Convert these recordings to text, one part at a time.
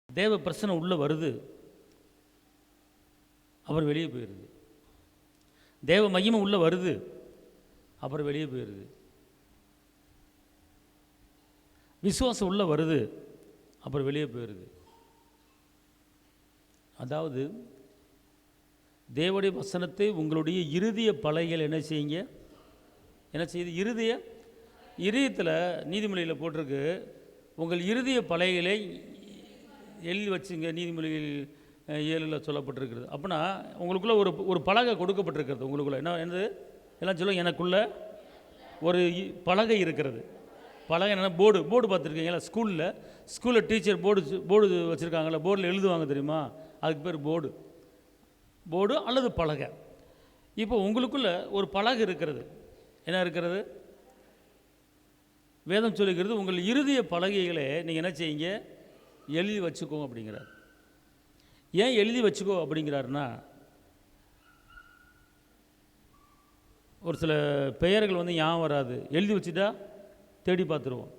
தேவ பிரச்சனை உள்ளே வருது, அப்புறம் வெளியே போயிடுது. தேவ மகிமை உள்ளே வருது, அப்புறம் வெளியே போயிடுது. விசுவாசம் உள்ளே வருது, அப்புறம் வெளியே போயிடுது. அதாவது தேவனுடைய வசனத்தை உங்களுடைய இருதய பலகைகள் என்ன செய்யுங்க, என்ன செய்யுது? இருதயத்தில் நீதிமொழியில் போட்டிருக்கு, உங்கள் இருதய பலகைகளை எழுதி வச்சுங்க. நீதிமொழிகள் 7 சொல்லப்பட்டிருக்கிறது. அப்படின்னா உங்களுக்குள்ளே ஒரு பலகை கொடுக்கப்பட்டிருக்கிறது. உங்களுக்குள்ளே என்னது எல்லாம் சொல்லுங்க, எனக்குள்ள ஒரு பலகை இருக்கிறது. பலகை என்னென்னா போர்டு பார்த்துருக்கீங்களா? ஸ்கூலில் டீச்சர் போர்டு வச்சுருக்காங்களா? போர்டில் எழுதுவாங்க தெரியுமா? அதுக்கு பேர் போர்டு அல்லது பலகை. இப்போ உங்களுக்குள்ள ஒரு பலகை இருக்கிறது. என்ன இருக்கிறது? வேதம் சொல்லுகிறது, உங்கள் இருதய பலகைகளை நீங்கள் என்ன செய்யுங்க, எழுதி வச்சுக்கோ அப்படிங்கிறார். ஏன் எழுதி வச்சுக்கோ அப்படிங்கிறாருன்னா, ஒரு சில பெயர்கள் ஞாபகம் வராது, எழுதி வச்சுட்டா தேடி பார்த்துருவோம்.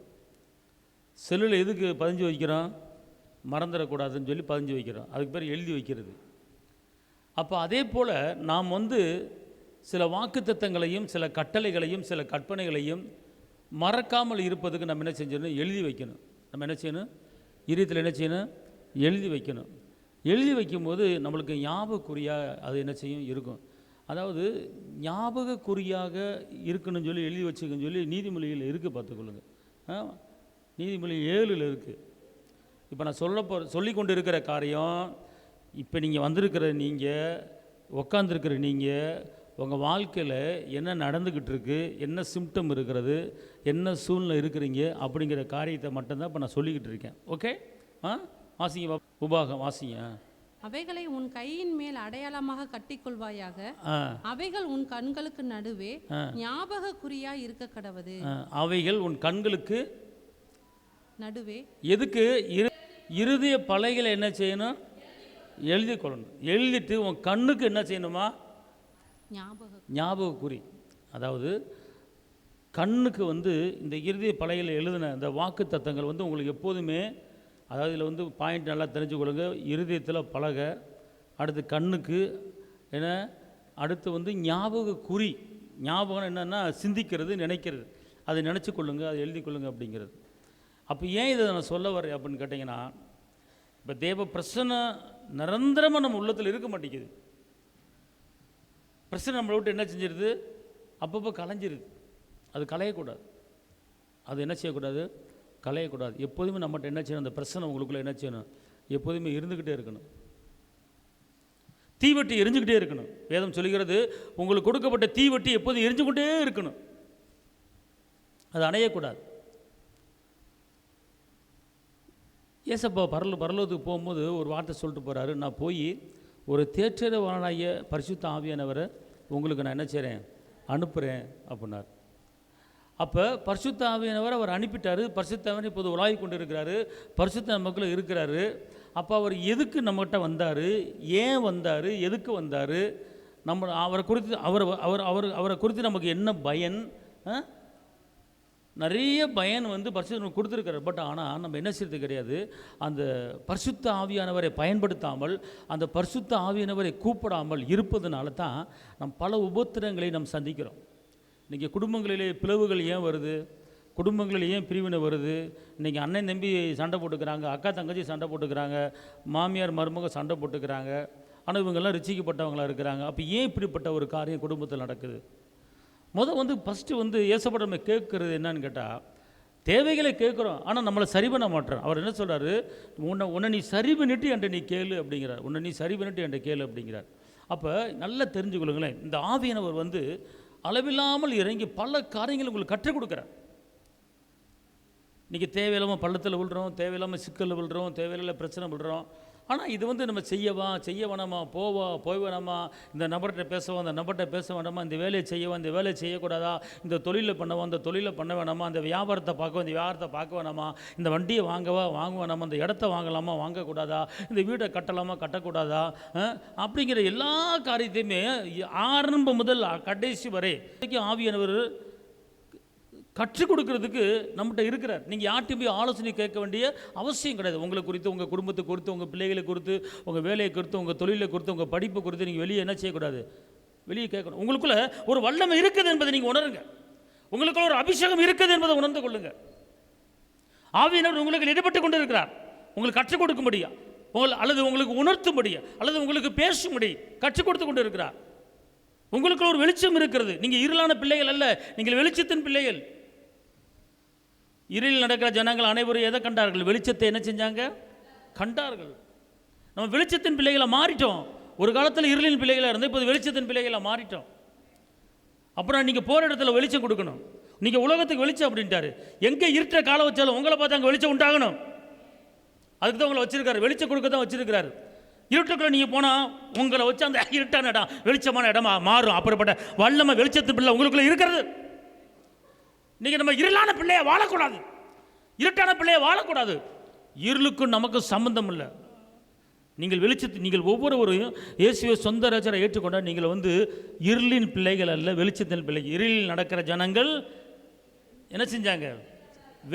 செல்லில் எதுக்கு பதிஞ்சு வைக்கிறோம்? மறந்துடக்கூடாதுன்னு சொல்லி பதிஞ்சு வைக்கிறோம். அதுக்கு பேர் எழுதி வைக்கிறது. அப்போ அதே போல் நாம் சில வாக்குத்தத்தங்களையும் சில கட்டளைகளையும் சில கற்பனைகளையும் மறக்காமல் இருப்பதுக்கு நம்ம என்ன செஞ்சோம்? எழுதி வைக்கணும். நம்ம என்ன செய்யணும்? இதயத்தில் என்ன செய்யணும்? எழுதி வைக்கணும். எழுதி வைக்கும்போது நம்மளுக்கு ஞாபகக்குறியாக அது என்ன செய்யும்? இருக்கும். அதாவது ஞாபகக்குறியாக இருக்கணும்னு சொல்லி எழுதி வச்சுக்கன்னு சொல்லி நீதிமொழியில் இருக்குது, பார்த்துக்கொள்ளுங்க. நீதிமொழி 7 இருக்குது. இப்போ நான் சொல்லி கொண்டு இருக்கிற காரியம், இப்போ நீங்கள் வந்திருக்கிற நீங்கள், உக்காந்துருக்கிற நீங்கள், உங்கள் வாழ்க்கையில் என்ன நடந்துக்கிட்டு இருக்குது, என்ன சிம்டம் இருக்கிறது, என்ன சூழ்நிலை இருக்கிறீங்க அப்படிங்கிற காரியத்தை மட்டும்தான் இப்போ நான் சொல்லிக்கிட்டு இருக்கேன். ஓகே? வாசிங்க, உபாகம் வாசிங்க. அவைகளை உன் கையின் மேல் அடையாளமாக கட்டிக்கொள்வாயாக, அவைகள் உன் கண்களுக்கு நடுவே ஞாபக குறியா இருக்க கடவது. அவைகள் உன் கண்களுக்கு நடுவே எதுக்கு? இருதய பலகைகளை என்ன செய்யணும்? எழுதி கொள்ளணும். எழுதிட்டு உன் கண்ணுக்கு என்ன செய்யணுமா? ஞாபக குறி. அதாவது கண்ணுக்கு இந்த இருதய பலகையில் எழுதின இந்த வாக்கு தத்தங்கள் உங்களுக்கு எப்போதுமே, அதாவது இதில் பாயிண்ட் நல்லா தெரிஞ்சுக்கொள்ளுங்க. இருதயத்தில் பலகை, அடுத்து கண்ணுக்கு என்ன, அடுத்து ஞாபக குறி. ஞாபகம் என்னென்னா சிந்திக்கிறது, நினைக்கிறது. அதை நினச்சி கொள்ளுங்க, அதை எழுதி கொள்ளுங்க அப்படிங்கிறது. அப்போ ஏன் இதை நான் சொல்ல வரேன் அப்படின்னு கேட்டிங்கன்னா, இப்போ தேவ பிரச்சனை நிரந்தரமாக நம்ம உள்ளத்தில் இருக்க மாட்டேங்குது. பிரச்சனை நம்மளை விட்டு என்ன செஞ்சிருது? அப்பப்போ கலைஞ்சிருது. அது கலையக்கூடாது. அது என்ன செய்யக்கூடாது? கலையக்கூடாது. எப்போதுமே நம்மகிட்ட என்ன செய்யணும்? அந்த பிரச்சனை உங்களுக்குள்ளே என்ன செய்யணும்? எப்போதுமே இருந்துக்கிட்டே இருக்கணும். தீவட்டி எரிஞ்சுக்கிட்டே இருக்கணும். வேதம் சொல்லுகிறது, உங்களுக்கு கொடுக்கப்பட்ட தீவட்டி எப்போதும் எரிஞ்சுக்கிட்டே இருக்கணும். அது அணையக்கூடாது. ஏசப்பா பரலோகத்துக்கு போகும்போது ஒரு வார்த்தை சொல்லிட்டு போகிறாரு, நான் போய் ஒரு தேற்றரவானாகிய பரிசுத்த ஆவியானவரை உங்களுக்கு நான் என்ன செய்கிறேன்? அனுப்புகிறேன் அப்படின்னார். அப்போ பரிசுத்த ஆவியானவர் அவர் அனுப்பிட்டார். பரிசுத்த ஆவியானவர் இப்போது உலாவி கொண்டு இருக்கிறாரு, பரிசுத்த நமக்குள்ளே இருக்கிறாரு. அப்போ அவர் எதுக்கு நம்மகிட்ட வந்தார், ஏன் வந்தார், எதுக்கு வந்தார், நம்ம அவரை குறித்து நமக்கு என்ன பயன்? நிறைய பயன் பரிசுத்த கொடுத்துருக்காரு. பட் ஆனால் நம்ம என்ன செய்யறது கிடையாது. அந்த பரிசுத்த ஆவியானவரை பயன்படுத்தாமல், அந்த பரிசுத்த ஆவியானவரை கூப்பிடாமல் இருப்பதுனால தான் நம் பல உபத்திரங்களை நாம் சந்திக்கிறோம். இன்றைக்கி குடும்பங்களிலே பிளவுகள் ஏன் வருது? குடும்பங்களில் ஏன் பிரிவினை வருது? இன்றைக்கி அண்ணன் தம்பி சண்டை போட்டுக்கிறாங்க, அக்கா தங்கச்சி சண்டை போட்டுக்கிறாங்க, மாமியார் மருமக சண்டை போட்டுக்கிறாங்க. ஆனால் இவங்கெல்லாம் ரிச்சிக்கப்பட்டவங்களாக இருக்கிறாங்க. அப்போ ஏன் இப்படிப்பட்ட ஒரு காரியம் குடும்பத்தில் நடக்குது? ஃபஸ்ட்டு ஏசப்பட நம்ம கேட்குறது என்னன்னு கேட்டால், தேவைகளை கேட்குறோம், ஆனால் நம்மளை சரி பண்ண மாட்டோம். அவர் என்ன சொல்கிறாரு? உன்னை நீ சரி பண்ணிட்டு என்கிட்ட நீ கேளு அப்படிங்கிறார். உன்னை நீ சரி பண்ணிட்டு என்கிட்ட கேளு அப்படிங்கிறார். அப்போ நல்லா தெரிஞ்சுக்கொள்ளுங்களேன், இந்த ஆவியானவர் அளவில்லாமல் இறங்கி பல காரியங்களை உங்களுக்கு கற்றுக் கொடுக்குறார். இன்றைக்கி தேவையில்லாமல் பள்ளத்தில் விழுறோம், தேவையில்லாமல் சிக்கலில் விழுறோம், தேவையில்லாம பிரச்சனை விழுறோம். ஆனால் இது நம்ம செய்ய வேணாமா, போய் வேணாமா, இந்த நபர்கிட்ட பேசவா, அந்த நபர்கிட்ட பேச வேண்டாமா, இந்த வேலையை செய்யவா, இந்த வேலையை செய்யக்கூடாதா, இந்த தொழிலில் பண்ணவா, இந்த தொழிலில் பண்ண வேணாமா, இந்த வியாபாரத்தை பார்க்கவா, இந்த வியாபாரத்தை பார்க்க வேணாமா, இந்த வண்டியை வாங்க வேணாமா, இந்த இடத்த வாங்கலாமா, வாங்கக்கூடாதா, இந்த வீட்டை கட்டலாமா, கட்டக்கூடாதா, அப்படிங்கிற எல்லா காரியத்தையுமே ஆரம்பம் முதல் கடைசி வரை ஆவியானவர் கற்றுக் கொடுக்கறதுக்கு நம்மகிட்ட இருக்கிறார். நீங்கள் யார்கிட்டையும் போய் ஆலோசனை கேட்க வேண்டிய அவசியம் கிடையாது. உங்களை குறித்து, உங்கள் குடும்பத்தை குறித்து, உங்கள் பிள்ளைகளை குறித்து, உங்கள் வேலையை குறித்து, உங்கள் தொழிலை குறித்து, உங்கள் படிப்பு குறித்து நீங்கள் வெளியே என்ன செய்யக்கூடாது? வெளியே கேட்கணும். உங்களுக்குள்ள ஒரு வல்லமை இருக்குது என்பதை நீங்கள் உணருங்க. உங்களுக்குள்ள ஒரு அபிஷேகம் இருக்குது என்பதை உணர்ந்து கொள்ளுங்க. ஆவியானவர் உங்களுக்கு ஈடுபட்டு கொண்டு இருக்கிறார். உங்களுக்கு கற்றுக் கொடுக்கும்படி, அல்லது உங்களுக்கு உணர்த்தும்படி, அல்லது உங்களுக்கு பேசும்படி கற்றுக் கொடுத்து கொண்டு இருக்கிறார். உங்களுக்குள்ள ஒரு வெளிச்சம் இருக்கிறது. நீங்கள் இருளான பிள்ளைகள் அல்ல, நீங்கள் வெளிச்சத்தின் பிள்ளைகள். இருளில் நடக்கிற ஜனங்கள் அனைவரும் எதை கண்டார்கள்? வெளிச்சத்தை என்ன செஞ்சாங்க? கண்டார்கள். நம்ம வெளிச்சத்தின் பிள்ளைகளை மாறிட்டோம். ஒரு காலத்தில் இருளின் பிள்ளைகளாக இருந்தோம், இப்போது வெளிச்சத்தின் பிள்ளைகளை மாறிட்டோம். அப்புறம் நீங்கள் போகிற இடத்துல வெளிச்சம் கொடுக்கணும். நீங்கள் உலகத்துக்கு வெளிச்சம் அப்படின்ட்டாரு. எங்கே இருட்ட காலம் வச்சாலும் உங்களை பார்த்து அங்கே வெளிச்சம் உண்டாகணும். அதுக்கு தான் உங்களை வச்சிருக்காரு, வெளிச்சம் கொடுக்க தான் வச்சிருக்கிறாரு. இருட்டுக்குள்ள நீங்கள் போனால் உங்களை வச்சு அந்த இருட்டான இடம் வெளிச்சமான இடமா மாறும். அப்படிப்பட்ட வல்லமை வெளிச்சத்தின் பிள்ளை உங்களுக்குள்ள இருக்கிறது. நீங்கள் நம்ம இருளான பிள்ளையை வாழக்கூடாது, இருட்டான பிள்ளையை வாழக்கூடாது. இருளுக்கும் நமக்கு சம்பந்தம் இல்லை. நீங்கள் வெளிச்சத்து, நீங்கள் ஒவ்வொருவரையும் இயேசுவை சொந்த ரட்சகரை ஏற்றுக்கொண்டால் நீங்கள் இருளின் பிள்ளைகள் அல்ல, வெளிச்சத்தின் பிள்ளைகள். இருளில் நடக்கிற ஜனங்கள் என்ன செஞ்சாங்க?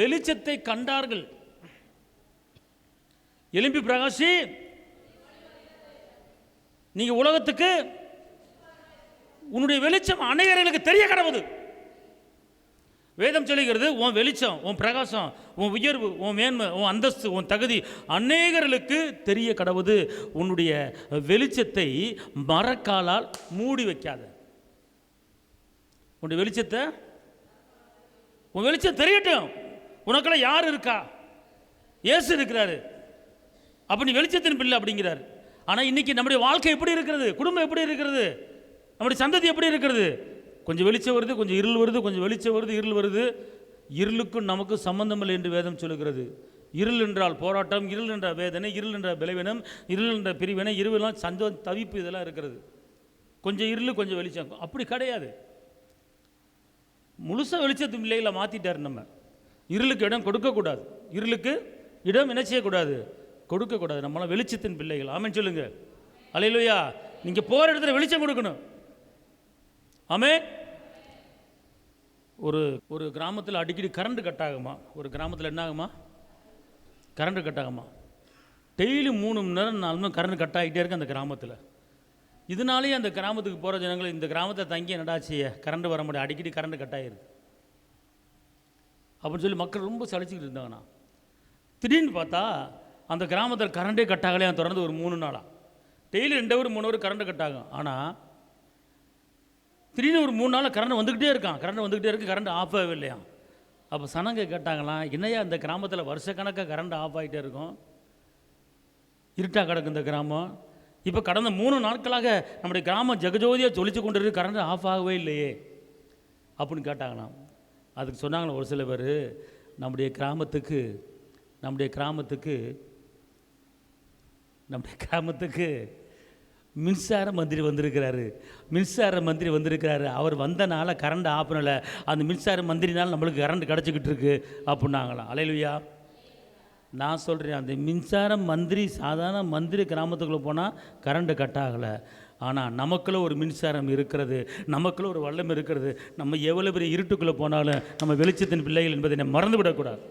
வெளிச்சத்தை கண்டார்கள். எழும்பி பிரகாசி, நீங்க உலகத்துக்கு உன்னுடைய வெளிச்சம் அநேகர்களுக்கு தெரிய கடவுது. வேதம் சொல்லுகிறது, உன் வெளிச்சம், உன் பிரகாசம், உன் உயர்வு, உன் மேன்மை, உன் அந்தஸ்து, உன் தகுதி அநேகர்களுக்கு தெரிய கடவுது. உன்னுடைய வெளிச்சத்தை மரக்காலால் மூடி வைக்காத. உன்னுடைய வெளிச்சத்தை, உன் வெளிச்சம் தெரியட்டும். உனக்குள்ள யார் இருக்கா? இயேசு இருக்கிறாரு. அப்ப நீ வெளிச்சத்தின் பிள்ளை அப்படிங்கிறார். ஆனால் இன்னைக்கு நம்முடைய வாழ்க்கை எப்படி இருக்கிறது? குடும்பம் எப்படி இருக்கிறது? நம்முடைய சந்ததி எப்படி இருக்கிறது? கொஞ்சம் வெளிச்சம் வருது, கொஞ்சம் இருள் வருது, கொஞ்சம் வெளிச்சம் வருது, இருள் வருது. இருளுக்கும் நமக்கு சம்பந்தம் இல்லை என்று வேதம் சொல்லுகிறது. இருள் என்றால் போராட்டம், இருள் என்ற வேதனை, இருள் என்ற பலவீனம், இருள் என்ற பிரிவினை, இருளெல்லாம் சந்தோஷம், தவிப்பு, இதெல்லாம் இருக்கிறது. கொஞ்சம் இருள் கொஞ்சம் வெளிச்சம் அப்படி கிடையாது. முழுசாக வெளிச்சத்து பிள்ளைகளை மாற்றிட்டார். நம்ம இருளுக்கு இடம் கொடுக்கக்கூடாது. இருளுக்கு இடம் என்ன செய்யக்கூடாது? கொடுக்கக்கூடாது. நம்மளாம் வெளிச்சத்தின் பிள்ளைகள். ஆமென் சொல்லுங்க. அல்லேலூயா. நீங்கள் போகிற இடத்துல வெளிச்சம் கொடுக்கணும். ஆமென். ஒரு கிராமத்தில் அடிக்கடி கரண்ட் கட் ஆகுமா? ஒரு கிராமத்தில் என்ன ஆகுமா? கரண்ட் கட் ஆகுமா? டெய்லி 3 மணி நேரம் 4 மணி நேரம் கரண்ட் கட் ஆகிட்டே இருக்கு அந்த கிராமத்தில். இதனாலேயே அந்த கிராமத்துக்கு போகிற ஜனங்கள் இந்த கிராமத்தை தங்கி நடாச்சிய கரண்ட் வர முடியாது, அடிக்கடி கரண்ட் கட் ஆகிருக்கு அப்படின்னு சொல்லி மக்கள் ரொம்ப சளிச்சுக்கிட்டு இருந்தாங்கண்ணா. திடீர்னு பார்த்தா அந்த கிராமத்தில் கரண்டே கட் ஆகலையா தொடர்ந்து ஒரு 3 நாளாக. Daily 2 hour 3 hour current cut ஆகும். ஆனால் திடீர்னு ஒரு 3 நாளாக கரண்ட் வந்துக்கிட்டே இருக்கான். கரண்ட் வந்துக்கிட்டே இருக்கு, கரண்ட் ஆஃப் ஆகவே இல்லையா? அப்போ சனங்க கேட்டாங்களாம், என்னையா இந்த கிராமத்தில் வருஷக்கணக்காக கரண்ட் ஆஃப் ஆகிட்டே இருக்கும், இருட்டாக கிடக்கு இந்த கிராமம், இப்போ கடந்த 3 நாட்களாக நம்முடைய கிராமம் ஜெகஜோதியாக ஜொலிச்சு கொண்டு இருக்கு, கரண்ட் ஆஃப் ஆகவே இல்லையே அப்படின்னு கேட்டாங்களாம். அதுக்கு சொன்னாங்களே ஒரு சில பேர், நம்முடைய கிராமத்துக்கு மின்சார மந்திரி வந்திருக்கிறாரு. அவர் வந்தனால கரண்ட் ஆஃப் பண்ணலை, அந்த மின்சார மந்திரினால் நம்மளுக்கு கரண்ட் கிடச்சிக்கிட்டு இருக்கு அப்படின்னாங்களாம். அல்லேலூயா. நான் சொல்கிறேன், அந்த மின்சார மந்திரி சாதாரண மந்திரி கிராமத்துக்குள்ளே போனால் கரண்ட்டு கட் ஆகலை. ஆனால் நமக்குள்ளே ஒரு மின்சாரம் இருக்கிறது, நமக்குள்ளே ஒரு வல்லம் இருக்கிறது. நம்ம எவ்வளோ பெரிய இருட்டுக்குள்ளே போனாலும் நம்ம வெளிச்சத்தின் பிள்ளைகள் என்பதை மறந்து விடக்கூடாது.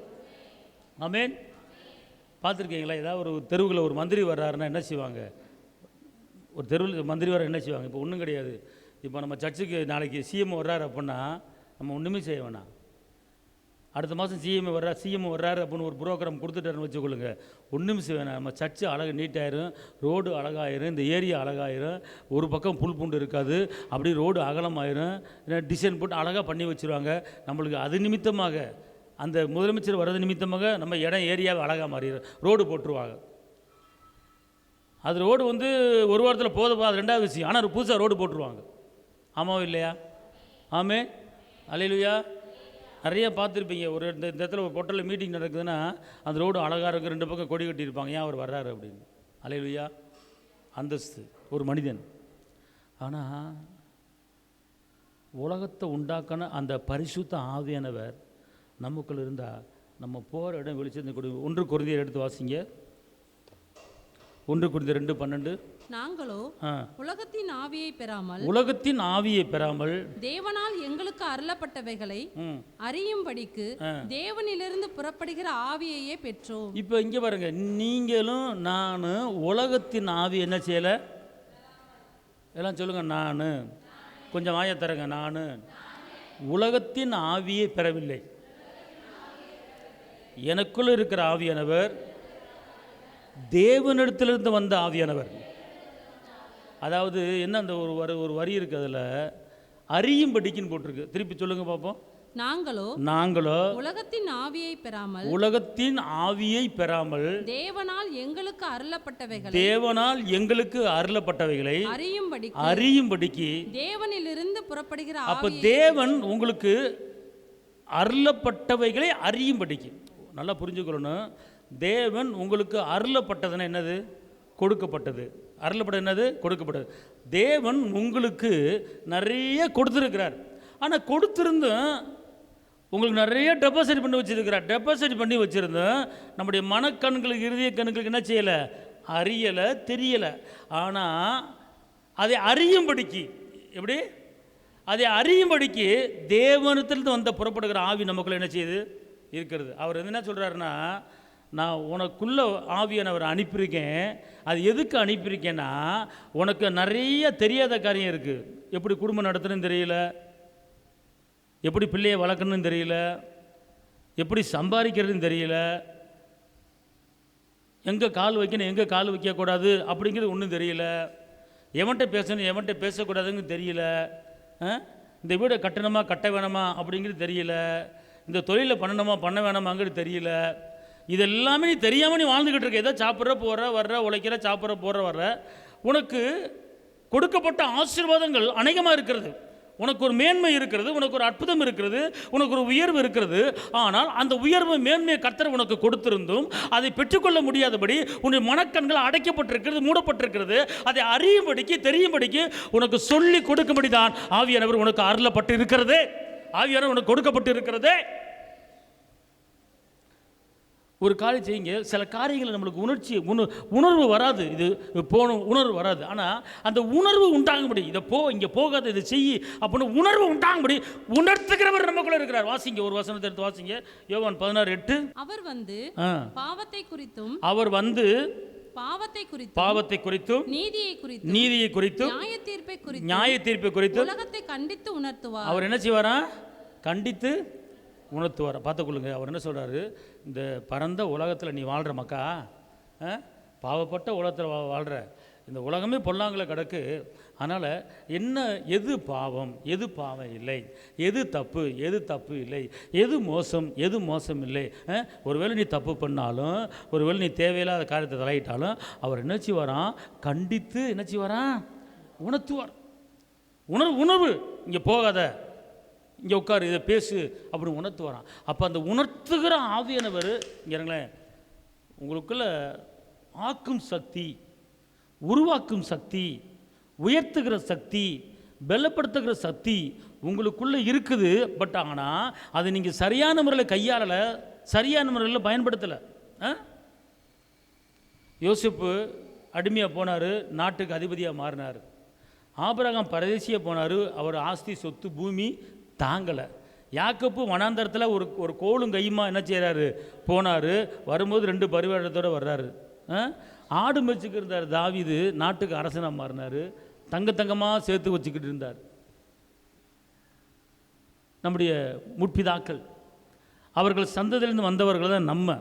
ஆமென். பார்த்துருக்கீங்களா? ஏதாவது ஒரு தெருவில் ஒரு மந்திரி வர்றாருன்னா என்ன செய்வாங்க? ஒரு தெருவில் மந்திரி வர என்ன செய்வாங்க? இப்போ ஒன்றும் கிடையாது. இப்போ நம்ம சர்ச்சுக்கு நாளைக்கு சிஎம் வர்றாரு அப்படின்னா நம்ம ஒன்றுமே செய்ய வேணாம். அடுத்த மாதம் சிஎம் வர்றாரு அப்படின்னு ஒரு ப்ரோக்ராம் கொடுத்துட்டாருன்னு வச்சுக்கொள்ளுங்க, ஒன்றுமே செய்ய வேணாம். நம்ம சர்ச்சு அழகாக நீட்டாயிரும், ரோடு அழகாயிரும், இந்த ஏரியா அழகாயிரும், ஒரு பக்கம் புல் பூண்டு இருக்காது, அப்படி ரோடு அகலமாயிரும், டிசைன் போட்டு அழகாக பண்ணி வச்சுருவாங்க. நம்மளுக்கு அது நிமித்தமாக, அந்த முதலமைச்சர் வர்றது நிமித்தமாக நம்ம இடம் ஏரியாவை அழகாக மாறிடும், ரோடு போட்டுருவாங்க. அது ரோடு ஒரு வாரத்தில் போதும், அது 2வது விஷயம். ஆனால் புதுசாக ரோடு போட்டுருவாங்க. ஆமாவோ இல்லையா? ஆமே. அல்லேலூயா. நிறைய பார்த்துருப்பீங்க. இந்த இடத்துல ஒரு ஹோட்டலில் மீட்டிங் நடக்குதுன்னா அந்த ரோடு அழகாக இருக்குது, 2 பக்கம் கொடி கட்டியிருப்பாங்க, ஏன் அவர் வர்றாரு அப்படின்னு. அல்லேலூயா. அந்தஸ்து ஒரு மனிதன். ஆனால் உலகத்தை உண்டாக்கின அந்த பரிசுத்த ஆவியானவர் நமக்குள்ள இருந்தால் நம்ம போகிற இடம் வெளிச்சத்தை கொடு. 1 கொரிந்தியர் எடுத்து வாசிங்க. 1 Corinthians 2:12. நாங்களோ உலகத்தின் ஆவியை பெறாமல் உலகத்தின் ஆவியை பெறாமல் தேவனால் எங்களுக்கு அருளப்பட்டவைகளை அறியும்படிக்கு தேவனிலிருந்து புறப்படுகிற ஆவியையே பெற்றோம். இப்போ இங்க பாருங்க, நீங்களும் நானும் உலகத்தின் ஆவி என்ன செய்யல? எல்லாம் சொல்லுங்க, நான் கொஞ்சம் வாயை தரங்க. நான் உலகத்தின் ஆவியை பெறவில்லை. எனக்குள்ள இருக்கிற ஆவியானவர் தேவனிடத்திலிருந்து வந்த ஆவியானவர். அதாவது என்ன, அந்த ஒரு வரி இருக்கு, அதில் அறியும்படிக்குன்னு போட்டிருக்கு. திருப்பி சொல்லுங்க பார்ப்போம். நாங்களோ உலகத்தின் ஆவியை பெறாமல் தேவனால் எங்களுக்கு அருளப்பட்டவைகளை அறியும்படிக்கு தேவனிலிருந்து புறப்படுகிற. அப்ப தேவன் உங்களுக்கு அருளப்பட்டவைகளை அறியும்படிக்கு. நல்லா புரிஞ்சுக்கணும். தேவன் உங்களுக்கு அருளப்பட்டதுன்னா என்னது? கொடுக்கப்பட்டது. அருளப்பட்டது என்னது? கொடுக்கப்பட்டது. தேவன் உங்களுக்கு நிறைய கொடுத்துருக்கிறார். ஆனால் கொடுத்துருந்தும் உங்களுக்கு நிறைய டெபாசிட் பண்ணி வச்சுருக்கிறார். டெபாசிட் பண்ணி வச்சுருந்தோம் நம்முடைய மனக்கண்களுக்கு, இறுதிய கண்களுக்கு என்ன செய்யலை? அறியலை, தெரியலை. ஆனால் அதை அறியும்படிக்கு, எப்படி? அதை அறியும்படிக்கு தேவனத்திலிருந்து வந்த புறப்படுகிற ஆவி நமக்குள்ள என்ன செய்யுது? இருக்கிறது. அவர் என்ன சொல்கிறாருன்னா, நான் உனக்குள்ள ஆவியானவர் அனுப்பியிருக்கேன். அது எதுக்கு அனுப்பியிருக்கேன்னா, உனக்கு நிறைய தெரியாத காரியம் இருக்குது. எப்படி குடும்பம் நடத்தணும்னு தெரியல, எப்படி பிள்ளையை வளர்க்கணும்னு தெரியல, எப்படி சம்பாதிக்கிறதுன்னு தெரியல, எங்கே கால் வைக்கணும் எங்கே கால் வைக்கக்கூடாது அப்படிங்கிறது ஒன்றும் தெரியல, எவன்கிட்ட பேசணும் எவன்கிட்ட பேசக்கூடாதுன்னு தெரியல, இந்த வீடை கட்டணுமா கட்ட வேணாமா அப்படிங்கிறது தெரியல, இந்த தொழிலை பண்ணணுமா பண்ண வேணாமாங்கிறது தெரியல. இதெல்லாமே நீ தெரியாமல் நீ வாழ்ந்துக்கிட்டு இருக்க. ஏதோ சாப்பிட்ற போகிற வர்ற, உழைக்கிற, சாப்பிட்ற போகிற வர்ற. உனக்கு கொடுக்கப்பட்ட ஆசீர்வாதங்கள் அநேகமாக இருக்கிறது. உனக்கு ஒரு மேன்மை இருக்கிறது, உனக்கு ஒரு அற்புதம் இருக்கிறது, உனக்கு ஒரு உயர்வு இருக்கிறது. ஆனால் அந்த உயர்வு மேன்மையை கர்த்தர் உனக்கு கொடுத்திருந்தும் அதை பெற்றுக்கொள்ள முடியாதபடி உன்னுடைய மனக்கண்கள் அடைக்கப்பட்டிருக்கிறது, மூடப்பட்டிருக்கிறது. அதை அறியும்படிக்கு, தெரியும்படிக்கு உனக்கு சொல்லி கொடுக்கும்படி தான் ஆவியானவர் உனக்கு அருளப்பட்டு இருக்கிறது. ஆவியானவர் உனக்கு கொடுக்கப்பட்டு இருக்கிறது. ஒரு காரியம் செய்யுங்க, சில காரியங்களை நம்மளுக்கு உணர்வு வராது, இது போகணும் உணர்வு வராது. ஆனால் அந்த உணர்வு உண்டாகும்படி, இதை இங்கே போகாத, இதை செய்யி அப்படின்னு உணர்வு உண்டாகும்படி உணர்த்துகிறவர் நமக்குள்ள இருக்கிறார். வாசிங்க, ஒரு வசனத்தை எடுத்து வாசிங்க. யோவான் 16:8. அவர் வந்து பாவத்தை குறித்தும் பாவத்தை குறித்தும் நீதியை குறித்தும் நியாய தீர்ப்பை குறித்தும் உலகத்தை கண்டித்து உணர்த்துவார். அவர் என்ன செய்வாரா? கண்டித்து உணர்த்துவார். பார்த்துக்கொள்ளுங்க. அவர் என்ன சொல்கிறாரு? இந்த பரந்த உலகத்தில் நீ வாழ்கிற மக்கா, பாவப்பட்ட உலகத்தில் வாழ்கிற, இந்த உலகமே பொல்லாங்களை கிடக்கு. அதனால் என்ன, எது பாவம் எது பாவம் இல்லை, எது தப்பு இல்லை, எது மோசம் இல்லை. ஒருவேளை நீ தப்பு பண்ணாலும், ஒருவேளை நீ தேவையில்லாத காரியத்தை தலையிட்டாலும் அவர் என்ன செய்வாராம்? கண்டித்து என்ன செய்வாராம்? உணர்த்துவார். உணர்வு இங்கே போகாத, இங்கே உட்காரு, இதை பேசு அப்படின்னு உணர்த்து வரான். அப்போ அந்த உணர்த்துகிற ஆவியானவர் இங்கிறங்களேன், உங்களுக்குள்ள ஆக்கும் சக்தி, உருவாக்கும் சக்தி, உயர்த்துகிற சக்தி, பலப்படுத்துகிற சக்தி உங்களுக்குள்ளே இருக்குது. பட் ஆனால் அதை நீங்கள் சரியான முறையில் கையாளலை, சரியான முறையில் பயன்படுத்தலை. யோசேப்பு அடிமையாக போனார், நாட்டுக்கு அதிபதியாக மாறினார். ஆபிரகாம் பரதேசியாக போனார், அவர் ஆஸ்தி சொத்து பூமி தாங்கலை. யாக்கோப்பு வனாந்தரத்தில் ஒரு கோலும் கையுமா என்ன செய்கிறாரு? போனார். வரும்போது 2 பரிவாரத்தோடு வர்றாரு. ஆடு மேய்ச்சிக்கிட்டு இருந்தார் தாவீது, நாட்டுக்கு அரசனாக மாறினார். தங்கமாக சேர்த்து வச்சுக்கிட்டு இருந்தார். நம்முடைய முற்பிதாக்கள், அவர்கள் சந்ததியிலேருந்து வந்தவர்கள் தான் நம்ம.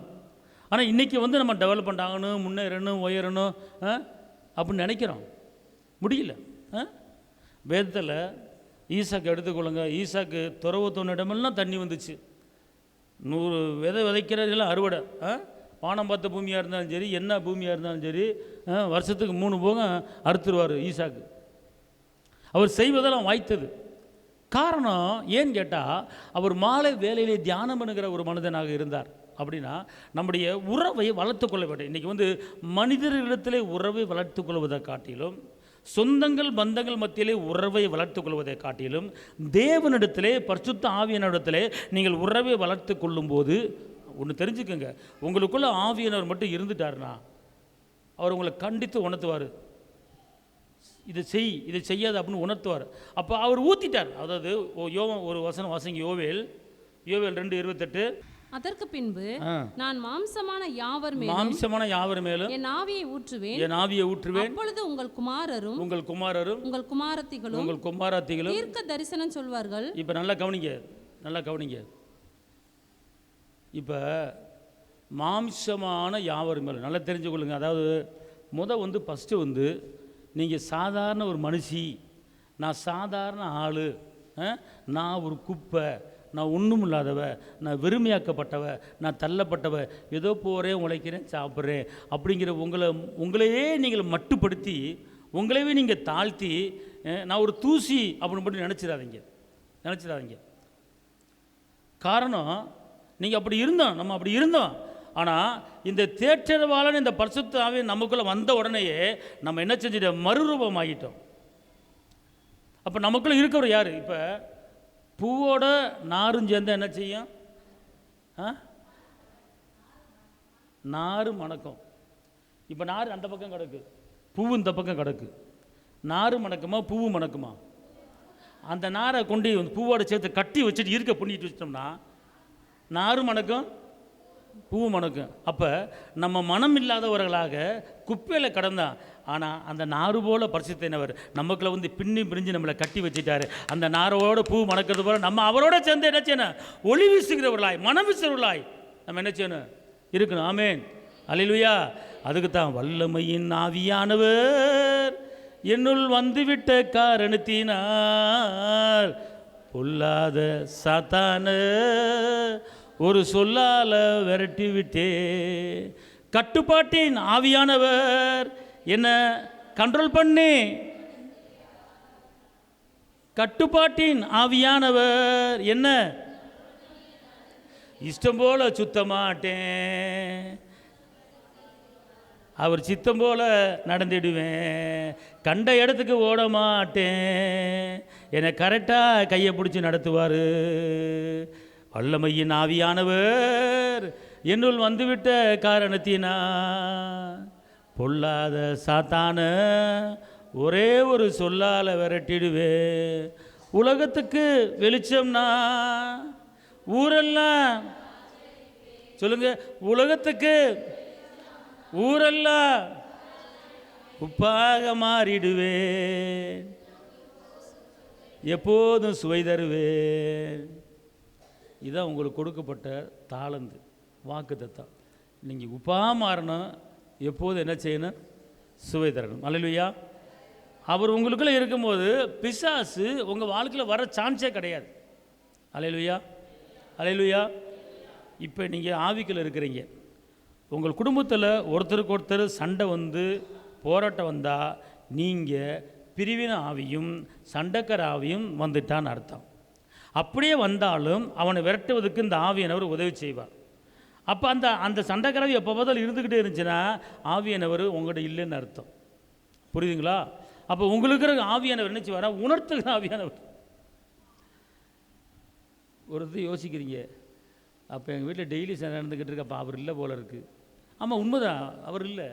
ஆனால் இன்றைக்கி வந்து நம்ம டெவலப்மெண்ட் ஆகணும், முன்னேறணும், உயரணும் அப்படின்னு நினைக்கிறோம். முடியல. வேதத்தில் ஈசாக்கு எடுத்துக்கொள்ளுங்க. ஈசாக்கு துறவு தோணிடமெல்லாம் தண்ணி வந்துச்சு. 100 விதை விதைக்கிறதெல்லாம் அறுவடை. வானம் பார்த்த பூமியாக இருந்தாலும் சரி, என்ன பூமியாக இருந்தாலும் சரி, வருஷத்துக்கு 3 போகம் அறுத்துருவார் ஈசாக்கு. அவர் செய்வதெல்லாம் வாய்த்தது. காரணம் ஏன்னு கேட்டால், அவர் மாலை வேலையிலே தியானம் பண்ணுகிற ஒரு மனிதனாக இருந்தார். அப்படின்னா நம்முடைய உறவை வளர்த்து கொள்ள வேண்டும். இன்றைக்கி வந்து மனிதர்களிடத்திலே உறவை வளர்த்து கொள்வதை காட்டிலும், சொந்தங்கள் பந்தங்கள் மத்தியிலே உறவை வளர்த்து கொள்வதை காட்டிலும், தேவனிடத்திலே, பரிசுத்த ஆவியானவரிடத்திலே நீங்கள் உறவை வளர்த்து கொள்ளும்போது ஒன்று தெரிஞ்சுக்கோங்க, உங்களுக்குள்ள ஆவியானவர் மட்டும் இருந்துட்டாருன்னா, அவர் உங்களை கண்டித்து உணர்த்துவார், இதை செய், இதை செய்யாது அப்படின்னு உணர்த்துவார். அப்போ அவர் ஊற்றிட்டார். அதாவது ஒரு வசனம் வாசிங்க, யோவேல் 2:28. அதற்கு பின்பு நான் மாம்சமான யாவர் மேலும் என் ஆவியை ஊற்றுவேன். அப்பொழுது உங்கள் குமாரரும் உங்கள் குமாரத்திகளும் தீர்க்க தரிசனம் சொல்வார்கள். இப்போ நல்லா கவனிங்க. இப்போ மாம்சமான யாவர் மேலும் நல்லா தெரிஞ்சு கொள்ளுங்க. அதாவது ஃபஸ்ட்டு நீங்கள் சாதாரண ஒரு மனுஷி, நான் சாதாரண ஆள், நான் ஒரு குப்பை, நான் ஒன்றும் இல்லாதவ, நான் வெறுமையாக்கப்பட்டவ, நான் தள்ளப்பட்டவ, ஏதோ போகிறேன், உழைக்கிறேன், சாப்பிட்றேன் அப்படிங்கிற உங்களையே நீங்கள் மட்டுப்படுத்தி, உங்களையே நீங்கள் தாழ்த்தி, நான் ஒரு தூசி அப்படின்னு மட்டும் நினச்சிடாதீங்க. காரணம், நீங்கள் நம்ம அப்படி இருந்தோம். ஆனால் இந்த தேற்றரவாளன் இந்த பரிசுத்த ஆவி நமக்குள்ளே வந்த உடனேயே நம்ம என்ன செஞ்சிட்டோம்? மறுரூபம் ஆகிட்டோம். அப்போ நமக்குள்ளே இருக்கிறவர் யார்? இப்போ பூவோட நாரும் சேர்ந்தால் என்ன செய்யும்? நாறு மணக்கும். இப்போ நார் அந்த பக்கம் கிடக்கு, பூவு இந்த பக்கம் கிடக்கு. நாறு மணக்குமா பூவு மணக்குமா? அந்த நாரை கொண்டு பூவோட சேர்த்து கட்டி வச்சுட்டு இருக்க பண்ணிட்டு வச்சிட்டோம்னா நாறு மணக்கும், பூவு மணக்கும். அப்போ நம்ம மனம் இல்லாதவர்களாக குப்பையில் கடந்தான். ஆனால் அந்த நாறு போல பரிசுத்தவர் நமக்குள்ள பின்னி பிரிஞ்சு நம்மளை கட்டி வச்சுட்டாரு. அந்த நாரோட பூ மணக்கிறது போல நம்ம அவரோட சேர்ந்து என்ன செய்யணும்? ஒளி வீசுகிறவர்களாய், மனம் வீசுகிறவர்களாய் நம்ம என்ன செய்யணும்? இருக்கணும். ஆமேன், அல்லேலூயா. அதுக்கு தான் வல்லமையின் ஆவியானவர் என்னுள் வந்துவிட்ட காரணத்தினால் பொல்லாத சாத்தான ஒரு சொல்லால விரட்டி விட்டே. கட்டுப்பாட்டின் ஆவியானவர் என்ன கண்ட்ரோல் பண்ணி, கட்டுப்பாட்டின் ஆவியானவர் என்ன இஷ்டம் போல சுத்த மாட்டேன், அவர் சித்தம் போல நடந்துடுவேன், கண்ட இடத்துக்கு ஓட மாட்டேன், என்னை கரெக்டாக கையை பிடிச்சி நடத்துவார். வல்லமையின் ஆவியானவர் என்னுள் வந்துவிட்ட காரணத்தினா பொல்லாத சாத்தான ஒரே ஒரு சொல்லால விரட்டிடுவே. உலகத்துக்கு வெளிச்சம்னா ஊரெல்லாம் சொல்லுங்க, உலகத்துக்கு ஊரெல்லாம் உப்பாக மாறிடுவேன், எப்போதும் சுவை தருவேன். இதுதான் உங்களுக்கு கொடுக்கப்பட்ட தாளந்து, வாக்குத்தத்தம். நீங்கள் உப்பாக மாறணும், எப்போதும் என்ன செய்யணும்? சுவை தரணும். அல்லேலூயா. அவர் உங்களுக்குள்ளே இருக்கும்போது பிசாசு உங்கள் வாழ்க்கையில் வர சான்ஸே கிடையாது. அல்லேலூயா, அல்லேலூயா. இப்போ நீங்கள் ஆவிக்குள்ள இருக்கிறீங்க, உங்கள் குடும்பத்தில் ஒருத்தருக்கு ஒருத்தர் சண்டை போராட்டம் வந்தால் நீங்கள் பிரிவின ஆவியும் சண்டைக்கர ஆவியும் வந்துட்டான்னு அர்த்தம். அப்படியே வந்தாலும் அவனை விரட்டுவதற்கு இந்த ஆவியானவர் உதவி செய்வார். அப்போ அந்த சண்டைக்கரவி எப்போ பார்த்தாலும் இருந்துக்கிட்டே இருந்துச்சுன்னா ஆவியானவர் உங்கள்கிட்ட இல்லைன்னு அர்த்தம். புரியுதுங்களா? அப்போ உங்களுக்கு இருக்கிற ஆவியானவர் என்ன செய்வாரா? உணர்த்துகிற ஆவியானவர். ஒருத்தர் யோசிக்கிறீங்க, அப்போ எங்கள் வீட்டில் டெய்லி நடந்துக்கிட்டு இருக்கு, அப்போ அவர் இல்லை போல இருக்குது. ஆமாம், உண்மைதான், அவர் இல்லை.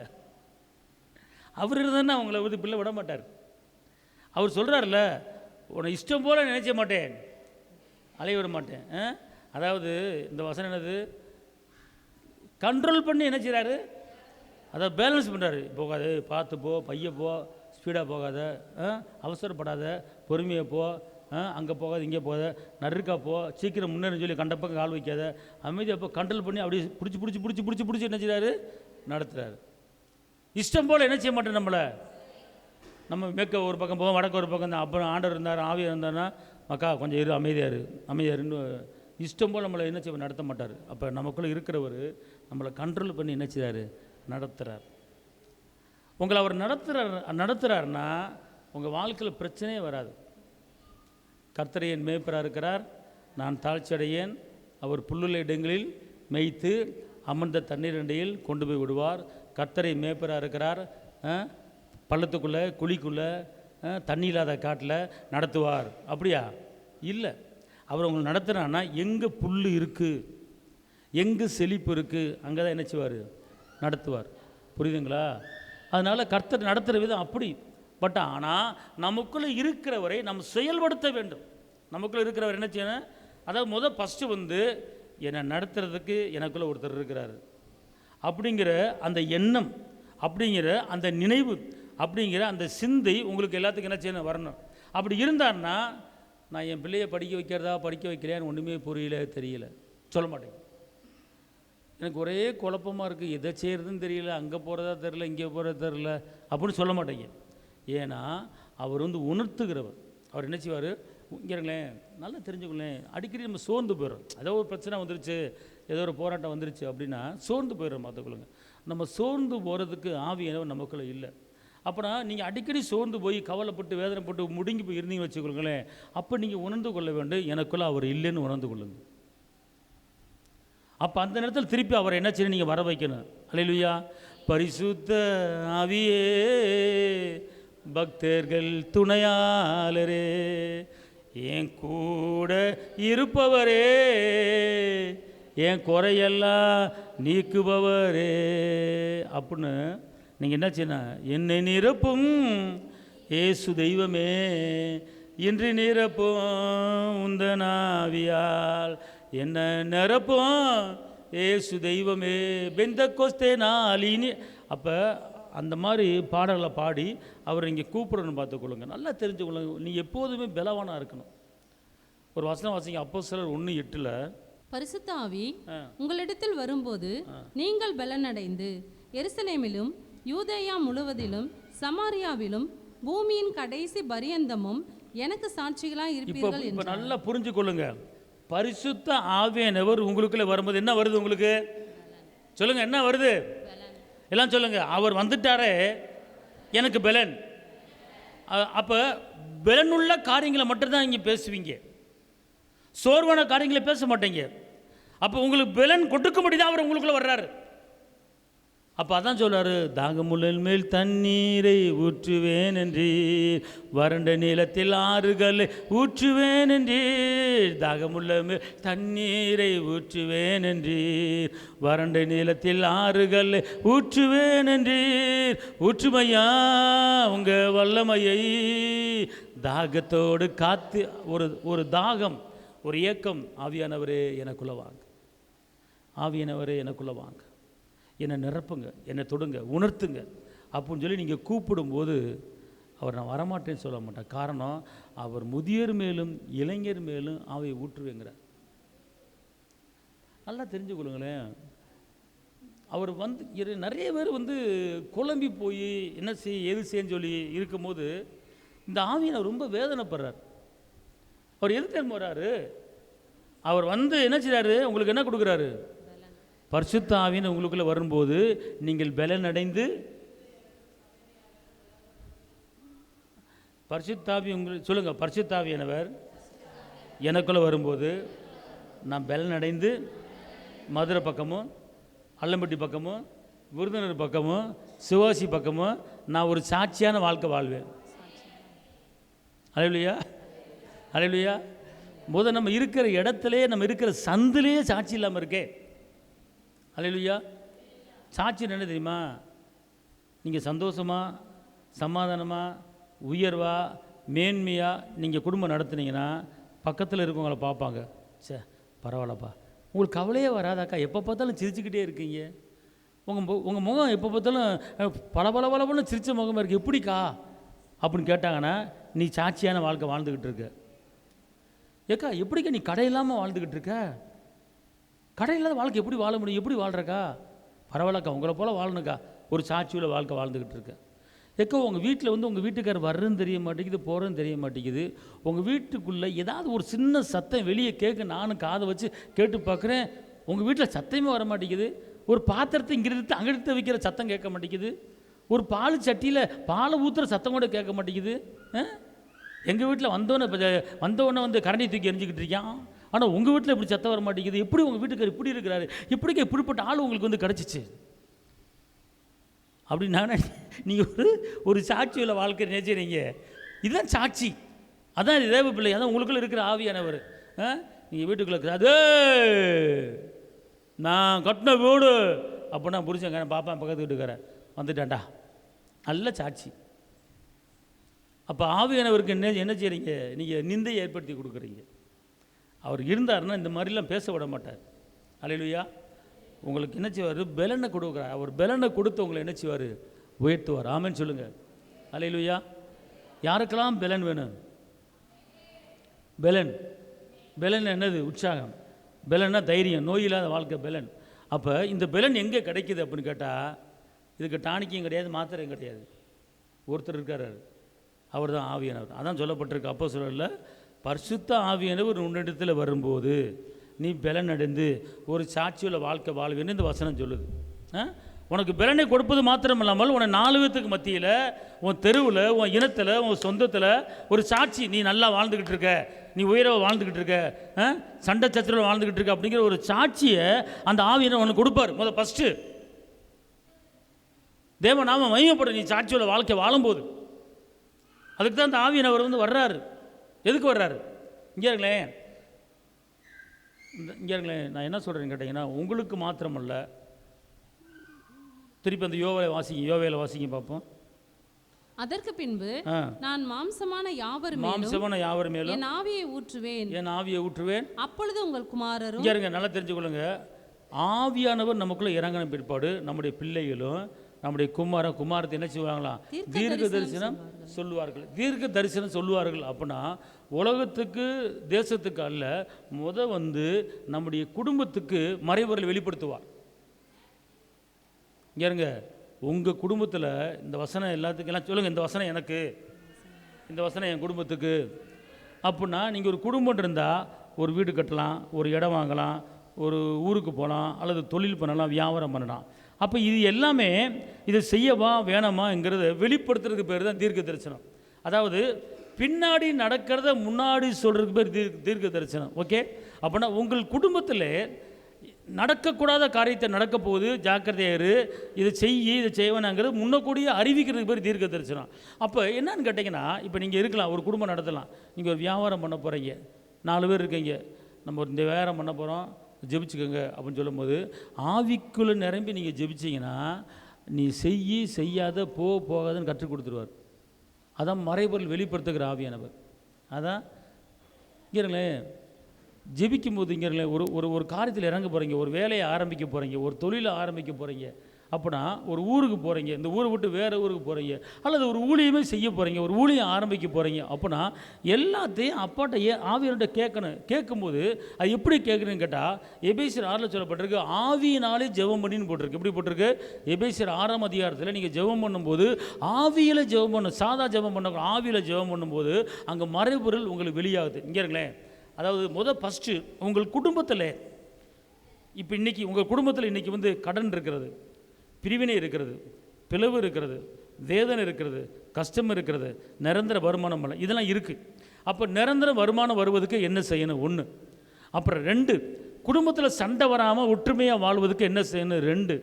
அவர் இருந்தாருன்னா அவங்கள பிள்ளை விட மாட்டார். அவர் சொல்கிறார்ல, உன்னை இஷ்டம் போல் நினைச்ச மாட்டேன், அலைய விட மாட்டேன். அதாவது இந்த வசனம் என்னது? கண்ட்ரோல் பண்ணி என்ன செய்கிறாரு? அதை பேலன்ஸ் பண்ணுறாரு. போகாது, பார்த்து போ, பைய போ, ஸ்பீடாக போகாத, அவசரப்படாத, பொறுமையாக போ, அங்கே போகாது, இங்கே போகாத, நறுக்கா போ, சீக்கிரம் முன்னேறி சொல்லி கண்ட பக்கம் கால் வைக்காத, அமைதியாக போ. கண்ட்ரோல் பண்ணி அப்படியே பிடிச்சி என்ன செய்கிறாரு? நடத்துகிறாரு. இஷ்டம் போல் என்ன செய்ய மாட்டேன். நம்ம மேற்க ஒரு பக்கம் போவோம், வடக்கு ஒரு பக்கம் தான். அப்புறம் ஆண்டவர் இருந்தார், ஆவியாக இருந்தார்னா மக்கா கொஞ்சம் இரு, அமைதியாருன்னு இஷ்டம் போல் நம்மளை என்ன செய்ய நடத்த மாட்டார். அப்போ நமக்குள்ளே இருக்கிறவர் நம்மளை கண்ட்ரோல் பண்ணி என்ன செய்கிறாரு? நடத்துகிறார். உங்களை அவர் நடத்துகிறாருன்னா உங்கள் வாழ்க்கையில் பிரச்சனையே வராது. கர்த்தர் என் மேய்ப்பராக இருக்கிறார், நான் தாழ்ச்சியடையேன், அவர் புல்லுள்ள இடங்களில் மேய்த்து அமர்ந்த தண்ணீர் அண்டையில் கொண்டு போய் விடுவார். கர்த்தரை மேய்ப்பராக இருக்கிறார், பள்ளத்துக்குள்ளே குழிக்குள்ளே தண்ணி இல்லாத காட்டில் நடத்துவார். அப்படியா? இல்லை. அவர் உங்களை நடத்துகிறான்னா எங்கே புல் இருக்குது, எங்கே செழிப்பு இருக்குது, அங்கே தான் என்ன செய்வார்? நடத்துவார். புரியுதுங்களா? அதனால் கர்த்தர் நடத்துகிற விதம் அப்படி. பட் ஆனால் நமக்குள்ளே இருக்கிறவரை நம்ம செயல்படுத்த வேண்டும். நமக்குள்ளே இருக்கிறவர் என்ன செய்யணும்? அதாவது ஃபஸ்ட்டு வந்து என்னை நடத்துறதுக்கு எனக்குள்ளே ஒருத்தர் இருக்கிறாரு அப்படிங்கிற அந்த எண்ணம், அப்படிங்கிற அந்த நினைவு, அப்படிங்கிற அந்த சிந்தை உங்களுக்கு எல்லாத்துக்கும் என்ன செய்யணும்? வரணும். அப்படி இருந்தான்னா நான் என் பிள்ளையை படிக்க வைக்கிறதா படிக்க வைக்கலையான்னு ஒன்றுமே புரியல, தெரியல, சொல்ல மாட்டேங்க. எனக்கு ஒரே குழப்பமாக இருக்குது, எதை செய்கிறதுன்னு தெரியல, அங்கே போகிறதா தெரில, இங்கே போகிறதா தெரில அப்படின்னு சொல்ல மாட்டேங்க. ஏன்னா அவர் வந்து உணர்த்துகிறவர். அவர் என்ன செய்வார்? இங்கிறங்களேன், நல்லா தெரிஞ்சுக்கலேன். அடிக்கடி நம்ம சோர்ந்து போயிடுறோம். ஏதோ ஒரு பிரச்சனை வந்துருச்சு, ஏதோ ஒரு போராட்டம் வந்துருச்சு அப்படின்னா சோர்ந்து போயிடுறோம். பார்த்துக்கொள்ளுங்க, நம்ம சோர்ந்து போகிறதுக்கு ஆவியானவர் நமக்குள்ளே இல்லை. அப்போனா நீங்கள் அடிக்கடி சோர்ந்து போய் கவலைப்பட்டு வேதனைப்பட்டு முடுங்கி போய் இருந்தீங்க வச்சுக்கொள்ளுங்களேன். அப்போ நீங்கள் உணர்ந்து கொள்ள வேண்டும், எனக்குள்ளே அவர் இல்லைன்னு உணர்ந்து கொள்ளுங்க. அப்போ அந்த நேரத்தில் திருப்பி அவரை என்ன செய்யணும்? நீங்கள் வர வைக்கணும். அல்லேலூயா. பரிசுத்த ஆவியே, பக்தர்கள் துணையாளரே, என் கூட இருப்பவரே, என் குறையெல்லாம் நீக்குபவரே அப்படின்னு நீங்கள் என்ன செய்யணும்? என்னை நிரப்பும் ஏசு தெய்வமே, இன்று நிரப்பும் உந்தன் ஆவியால் என்ன நிரப்பும் ஏசு தெய்வமே பெந்தெக்கோஸ்தே நாளினி. அப்போ அந்த மாதிரி பாடல்களை பாடி அவர் இங்கே கூப்பிடணும். பார்த்துக்கொள்ளுங்க, நல்லா தெரிஞ்சுக்கொள்ளுங்க. நீ எப்போதுமே பலவானாக இருக்கணும். ஒரு வசனம் வாசிங்க, அப்போஸ்தலர் 1:8. பரிசுத்த ஆவி உங்களிடத்தில் வரும்போது நீங்கள் பலனடைந்து எருசலேமிலும் யூதேயா முழுவதிலும் சமாரியாவிலும் பூமியின் கடைசி பரியந்தமும் எனக்கு சாட்சிகளாக இருப்பீர்கள். இப்போ நல்லா புரிஞ்சு கொள்ளுங்க. பரிசுத்த ஆவியானவர் உங்களுக்குள்ளே வரும்போது என்ன வருது? உங்களுக்கு சொல்லுங்க, என்ன வருது? எல்லாம் சொல்லுங்க. அவர் வந்துட்டாரே, எனக்கு பலன். அப்போ பலனுள்ள காரியங்களை மட்டும்தான் இங்கே பேசுவீங்க, சோர்வான காரியங்களை பேச மாட்டீங்க. அப்போ உங்களுக்கு பலன் கொடுக்கும்படி தான் அவர் உங்களுக்குள்ளே வர்றாரு. அப்போ அதான் சொல்கிறாரு, தாகமுள்ள மேல் தண்ணீரை ஊற்றுவேன் என்றீர், வறண்ட நிலத்தில் ஆறுகளை ஊற்றுவேன் என்றீர். தாகமுள்ள மேல் தண்ணீரை ஊற்றுவேன் என்றீர், வறண்ட நிலத்தில் ஆறுகளை ஊற்றுவேன் என்றீர். ஊற்றுமையா உங்கள் வல்லமையை, தாகத்தோடு காத்து ஒரு தாகம், ஒரு ஏக்கம். ஆவியானவரே எனக்குள்ளே வாங்க, ஆவியானவரே எனக்குள்ளே வாங்க, என்னை நிரப்புங்க, என்னை தொடுங்க, உணர்த்துங்க அப்படின்னு சொல்லி நீங்கள் கூப்பிடும்போது அவர் நான் வரமாட்டேன்னு சொல்ல மாட்டேன். காரணம், அவர் முதியோர் மேலும் இளைஞர் மேலும் ஆவியை ஊற்றுவேங்கிறார். நல்லா தெரிஞ்சு கொள்ளுங்களேன். அவர் வந்து நிறைய பேர் வந்து குழம்பி போய் என்ன செய்ய எது செய்யன்னு சொல்லி இருக்கும்போது இந்த ஆவியை ரொம்ப வேதனைப்படுறார். அவர் எது தெரியும் போகிறாரு? அவர் வந்து என்ன செய்கிறாரு? உங்களுக்கு என்ன கொடுக்குறாரு? பரிசுத்த ஆவின்னு உங்களுக்குள்ளே வரும்போது நீங்கள் பலன் அடைந்து, பரிசுத்தாவி உங்களுக்கு சொல்லுங்கள், பரிசுத்தாவியானவர் எனக்குள்ளே வரும்போது நான் பலன் அடைந்து மதுரை பக்கமும் அல்லம்பட்டி பக்கமும் விருதுநகர் பக்கமும் சிவாசி பக்கமும் நான் ஒரு சாட்சியான வாழ்க்கை வாழ்வேன். அல்லேலூயா, அல்லேலூயா. நம்ம இருக்கிற இடத்துலையே, நம்ம இருக்கிற சந்திலேயே சாட்சி இல்லாமல் இருக்கே. அல்லேலூயா. சாட்சி என்ன தெரியுமா? நீங்கள் சந்தோஷமாக, சமாதானமாக, உயர்வாக, மேன்மையாக நீங்கள் குடும்பம் நடத்துனீங்கன்னா பக்கத்தில் இருக்கவங்கள பார்ப்பாங்க, சே பரவாயில்லப்பா, உங்களுக்கு கவலையே வராதாக்கா, எப்போ பார்த்தாலும் சிரிச்சுக்கிட்டே இருக்கீங்க, உங்கள் முகம் எப்போ பார்த்தாலும் பல சிரிச்ச முகமாக இருக்குது, எப்படிக்கா அப்படின்னு கேட்டாங்கன்னா நீ சாட்சியான வாழ்க்கை வாழ்ந்துக்கிட்டு இருக்க. ஏக்கா எப்படிக்கா நீ கடை இல்லாமல் வாழ்ந்துக்கிட்டு இருக்க? கடை இல்லாத வாழ்க்கை எப்படி வாழ முடியும்? எப்படி வாழ்கிறக்கா? பரவாயில்லக்கா, உங்களை போல் வாழணுக்கா, ஒரு சாட்சியுள்ள வாழ்க்கை வாழ்ந்துக்கிட்டு இருக்க. ஏக்கா உங்கள் வீட்டில் வந்து உங்கள் வீட்டுக்காரர் வர்றதுன்னு தெரிய மாட்டேங்குது, போகிறதுன்னு தெரிய மாட்டேங்குது, உங்கள் வீட்டுக்குள்ளே ஏதாவது ஒரு சின்ன சத்தம் வெளியே கேட்க நானும் காதை வச்சு கேட்டு பார்க்குறேன், உங்கள் வீட்டில் சத்தமே வர மாட்டேங்குது. ஒரு பாத்திரத்தை இங்கிருந்து அங்கிட்டு வைக்கிற சத்தம் கேட்க மாட்டேங்குது, ஒரு பால் சட்டியில் பாலை ஊற்றுற சத்தம் கூட கேட்க மாட்டேங்குது. எங்கள் வீட்டில் வந்தவொடனே வந்து கரண்டி தூக்கி எரிஞ்சிக்கிட்டு இருக்கான், ஆனால் உங்கள் வீட்டில் இப்படி சத்தம் வர மாட்டேங்குது, எப்படி உங்கள் வீட்டுக்காரர் இப்படி இருக்கிறாரு, இப்படிக்கா இப்படிப்பட்ட ஆள் உங்களுக்கு வந்து கிடச்சிச்சு அப்படின்னா நீங்கள் ஒரு சாட்சியுள்ள வாழ்க்கை நினைச்சிறீங்க. இதுதான் சாட்சி, அதான் தேவ பிள்ளை, அதான் உங்களுக்குள்ள இருக்கிற ஆவியானவர். நீங்கள் வீட்டுக்குள்ளே அது நான் கட்டின வீடு அப்படின்னா புரிச்சங்க, பாப்பா பக்கத்து வீட்டுக்கார வந்துட்டான்டா நல்ல சாட்சி. அப்போ ஆவியானவருக்கு என்ன செய்கிறீங்க? நீங்கள் நிந்தை ஏற்படுத்தி கொடுக்குறீங்க. அவர் இருந்தாருன்னா இந்த மாதிரிலாம் பேச விட மாட்டார். அல்லேலூயா. உங்களுக்கு என்ன செய்வார்? பலனை கொடுக்குறார். அவர் பலனை கொடுத்து உங்களை என்ன செய்வார்? உயர்த்துவார். ஆமென் சொல்லுங்கள். அல்லேலூயா. யாருக்கெல்லாம் பலன் வேணும்? பலன் என்னது? உற்சாகம். பலன்னா தைரியம், நோயில்லாத வாழ்க்கை பலன். அப்போ இந்த பலன் எங்கே கிடைக்கிது அப்படின்னு கேட்டால், இதுக்கு டானிக்கும் கிடையாது, மாத்திரையும் கிடையாது. ஒருத்தர் இருக்கார், அவர் தான் ஆவியானவர். அதான் சொல்லப்பட்டிருக்கு அப்போஸ்தலர்ல, பரிசுத்த ஆவியானவர் உன்னிடத்தில் வரும்போது நீ பலன் அடைந்து ஒரு சாட்சியுள்ள வாழ்க்கை வாழ்வேன்னு இந்த வசனம் சொல்லுது. உனக்கு பலனை கொடுப்பது மாத்திரம் இல்லாமல் உன்னை 4 பேத்துக்கு மத்தியில், உன் தெருவில், உன் இனத்தில், உன் சொந்தத்தில் ஒரு சாட்சி, நீ நல்லா வாழ்ந்துக்கிட்டு இருக்க, நீ உயரவை வாழ்ந்துக்கிட்டு இருக்க, சண்டை சச்சரவில் வாழ்ந்துக்கிட்டு இருக்க அப்படிங்கிற ஒரு சாட்சியை அந்த ஆவியானவர் உனக்கு கொடுப்பார். ஃபஸ்ட்டு தேவநாம மகிமைப்படும் நீ சாட்சியோட வாழ்க்கை வாழும்போது. அதுக்கு தான் அந்த ஆவியானவர் வந்து வர்றாரு. எதுக்கு வர்றாரு? இங்கே இருங்களேன், நான் என்ன சொல்கிறேன்னு கேட்டிங்கன்னா, உங்களுக்கு மாத்திரமல்ல. திருப்பி அந்த யோவேல வாசிங்க பார்ப்போம். அதற்கு பின்பு நான் மாம்சமான யாவர் மேலும் என் ஆவியை ஊற்றுவேன், அப்பொழுது உங்கள் குமாரரும். இங்கே இருங்க, நல்லா தெரிஞ்சுக்கொள்ளுங்க. ஆவியானவர் நமக்குள்ளே இறங்கின பிற்பாடு நம்முடைய பிள்ளைகளும் நம்முடைய குமாரத்தை என்ன செய்வாங்களாம்? தீர்க்க தரிசனம் சொல்லுவார்கள். அப்படின்னா உலகத்துக்கு தேசத்துக்கு அல்ல, வந்து நம்முடைய குடும்பத்துக்கு மறைபொருளை வெளிப்படுத்துவார். இங்கே இருங்க, உங்கள் குடும்பத்தில் இந்த வசனம் எல்லாத்துக்கும் எல்லாம் சொல்லுங்கள், இந்த வசனம் எனக்கு, இந்த வசனம் என் குடும்பத்துக்கு. அப்படின்னா நீங்கள் ஒரு குடும்பம் இருந்தால் ஒரு வீடு கட்டலாம், ஒரு இடம் வாங்கலாம், ஒரு ஊருக்கு போகலாம், அல்லது தொழில் பண்ணலாம், வியாபாரம் பண்ணலாம். அப்போ இது எல்லாமே இதை செய்யவா வேணாமாங்கிறத வெளிப்படுத்துறதுக்கு பேர் தான் தீர்க்க தரிசனம். அதாவது பின்னாடி நடக்கிறத முன்னாடி சொல்கிறதுக்கு பேர் தீர்க்க தரிசனம். ஓகே. அப்படின்னா உங்கள் குடும்பத்தில் நடக்கக்கூடாத காரியத்தை நடக்க போகுது, ஜாக்கிரதையாரு, இதை செய்வேனாங்கிறது முன்னக்கூடிய அறிவிக்கிறதுக்கு பேர் தீர்க்க தரிசனம். அப்போ என்னன்னு கேட்டிங்கன்னா, இப்போ நீங்கள் இருக்கலாம், ஒரு குடும்பம் நடத்தலாம், நீங்கள் ஒரு வியாபாரம் பண்ண போகிறீங்க, 4 பேர் இருக்கீங்க, நம்ம இந்த வியாபாரம் பண்ண போகிறோம், ஜெபிச்சுக்கோங்க அப்படின்னு சொல்லும்போது ஆவிக்குள்ளே நிரம்பி நீங்கள் ஜெபிச்சிங்கன்னா நீ செய்யாத போகாதன்னு கற்றுக் கொடுத்துருவார். அதான் மறைபொருள் வெளிப்படுத்துகிற ஆவியானவர். அதான் இங்கிறங்களேன், ஜெபிக்கும் போது இங்கிறங்களேன், ஒரு காரியத்தில் இறங்க போகிறீங்க, ஒரு வேலையை ஆரம்பிக்க போகிறீங்க, ஒரு தொழிலை ஆரம்பிக்க போகிறீங்க. அப்படின்னா ஒரு ஊருக்கு போகிறீங்க, இந்த ஊரை விட்டு வேறு ஊருக்கு போகிறீங்க, அல்லது ஒரு ஊழியமே செய்ய போகிறீங்க, ஒரு ஊழியம் ஆரம்பிக்க போகிறீங்க. அப்படின்னா எல்லாத்தையும் அப்பாட்ட ஆவியானோட கேட்கும்போது அது எப்படி கேட்குறேன்னு கேட்டால், எபேசியர் 6 சொல்லப்பட்டிருக்கு, ஆவியினாலே ஜெபம் பண்ணின்னு போட்டிருக்கு. எப்படி போட்டிருக்கு? எபேசியர் 6ஆம் அதிகாரத்தில் நீங்கள் ஜெபம் பண்ணும்போது ஆவியில் ஜெபம் பண்ணணும், சாதா ஜெபம் பண்ண ஆவியில் ஜெபம் பண்ணும்போது அங்கே மறைபொருள் உங்களுக்கு வெளியாகுது. இங்கே இருங்களேன், அதாவது ஃபஸ்ட்டு உங்கள் குடும்பத்தில், இப்போ இன்றைக்கி உங்கள் குடும்பத்தில் இன்றைக்கி வந்து கடன் இருக்கிறது, பிரிவினை இருக்கிறது, பிளவு இருக்கிறது, வேதனை இருக்கிறது, கஷ்டம் இருக்கிறது, நிரந்தர வருமானம் இல்லை, இதெல்லாம் இருக்குது. அப்போ நிரந்தர வருமானம் வருவதுக்கு என்ன செய்யணும்? 1. அப்புறம் 2, குடும்பத்தில் சண்டை வராமல் ஒற்றுமையாக வாழ்வதுக்கு என்ன செய்யணும்? 2.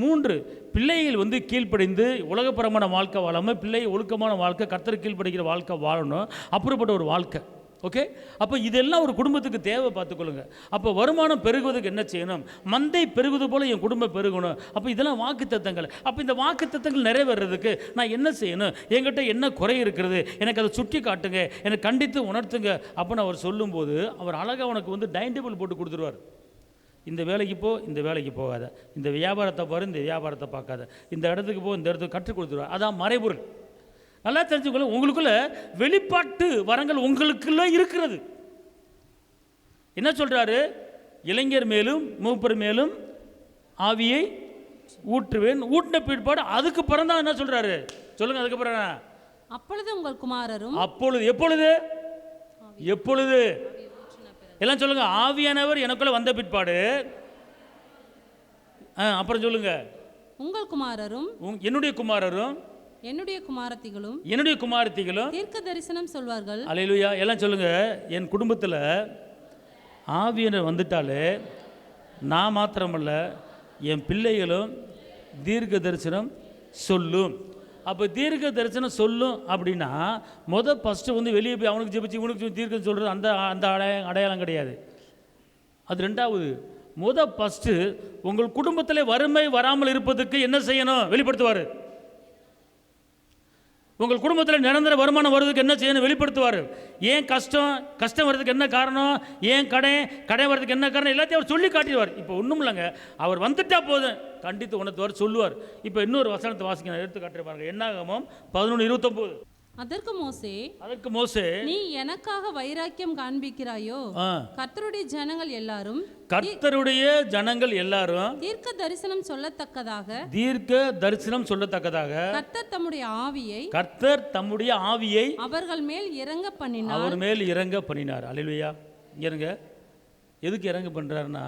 3, பிள்ளைகள் வந்து கீழ்ப்படிந்து உலகப்பரமான வாழ்க்கை வாழாமல் பிள்ளை ஒழுக்கமான வாழ்க்கை, கர்த்தர் கீழ்ப்படிக்கிற வாழ்க்கை வாழணும். அப்படிப்பட்ட ஒரு வாழ்க்கை. ஓகே. அப்போ இதெல்லாம் ஒரு குடும்பத்துக்கு தேவை, பார்த்துக்கொள்ளுங்க. அப்போ வருமானம் பெருகுவதுக்கு என்ன செய்யணும்? மந்தை பெருகுவது போல் என் குடும்பம் பெருகணும். அப்போ இதெல்லாம் வாக்குத்தத்தங்கள். அப்போ இந்த வாக்குத்தத்தங்கள் நிறைவேறதுக்கு நான் என்ன செய்யணும்? என்கிட்ட என்ன குறை இருக்கிறது? எனக்கு அதை சுட்டி காட்டுங்க, எனக்கு கண்டித்து உணர்த்துங்க அப்படின்னு அவர் சொல்லும்போது அவர் அழகாக உனக்கு வந்து டைன் டேபிள் போட்டு கொடுத்துருவார். இந்த வேலைக்கு போ, இந்த வேலைக்கு போகாத, இந்த வியாபாரத்தை பாரு, இந்த வியாபாரத்தை பார்க்காத, இந்த இடத்துக்கு போ, இந்த இடத்துக்கு கற்றுக் கொடுத்துருவார். அதான் மறைபொருள். நல்லா தெரிஞ்சுக்கொள்ள, உங்களுக்குள்ள வெளிப்பாட்டு வரங்கள் உங்களுக்குள்ள இருக்கிறது. என்ன சொல்றாரு? இளைஞர் மேலும் மூப்பர் மேலும் ஆவியை ஊற்றுவேன், ஊட்டின பிற்பாடு அதுக்கு பிறந்தான் என்ன சொல்றாரு? சொல்லுங்க. அதுக்கு பிறகு அப்பொழுது உங்கள் குமாரரும். அப்பொழுது எப்பொழுது எல்லாம் சொல்லுங்க. ஆவியானவர் எனக்குள்ள வந்த பிற்பாடு, அப்புறம் சொல்லுங்க. உங்கள் குமாரரும் என்னுடைய குமாரத்திகளும் தீர்க்க தரிசனம் சொல்வார்கள். அல்லேலூயா. எல்லாம் சொல்லுங்க. என் குடும்பத்தில் ஆவியானவர் வந்துட்டாலே நான் மாத்திரமல்ல, என் பிள்ளைகளும் தீர்க்க தரிசனம் சொல்லும். அப்போ தீர்க்க தரிசனம் சொல்லும் அப்படின்னா ஃபஸ்ட்டு வந்து வெளியே போய் அவனுக்கு ஜெபிச்சு இவனுக்கு தீர்க்கம் சொல்கிறது அந்த அடையாளம் கிடையாது. அது 2வது. ஃபஸ்ட்டு உங்கள் குடும்பத்தில் வறுமை வராமல் இருப்பதுக்கு என்ன செய்யணும்? வெளிப்படுத்துவார். உங்கள் குடும்பத்தில் நிரந்தர வருமானம் வருவதுக்கு என்ன செய்யணும் வெளிப்படுத்துவார். ஏன் கஷ்டம் வர்றதுக்கு என்ன காரணம், ஏன் கடை வர்றதுக்கு என்ன காரணம், எல்லாத்தையும் அவர் சொல்லி காட்டிடுவார். இப்போ ஒன்றும் இல்லைங்க, அவர் வந்துட்டா போதும் கண்டித்து உணர்த்துவார், சொல்லுவார். இப்போ இன்னொரு வசனத்தை வாசிக்க எடுத்து காட்டுற பாருங்க. என்னாகமம் 11:29. அதற்கு மோசே, நீ எனக்காக வைராக்கியம் காண்பிக்கிறாயோ, கர்த்தருடைய ஜனங்கள் எல்லாரும் தீர்க்க தரிசனம் சொல்லத்தக்கதாக கர்த்தர் தம்முடைய ஆவியை அவர்கள் மேல் இறங்க பண்ணினார். அல்லேலூயா. இங்க எதுக்கு இறங்க பண்றாருன்னா,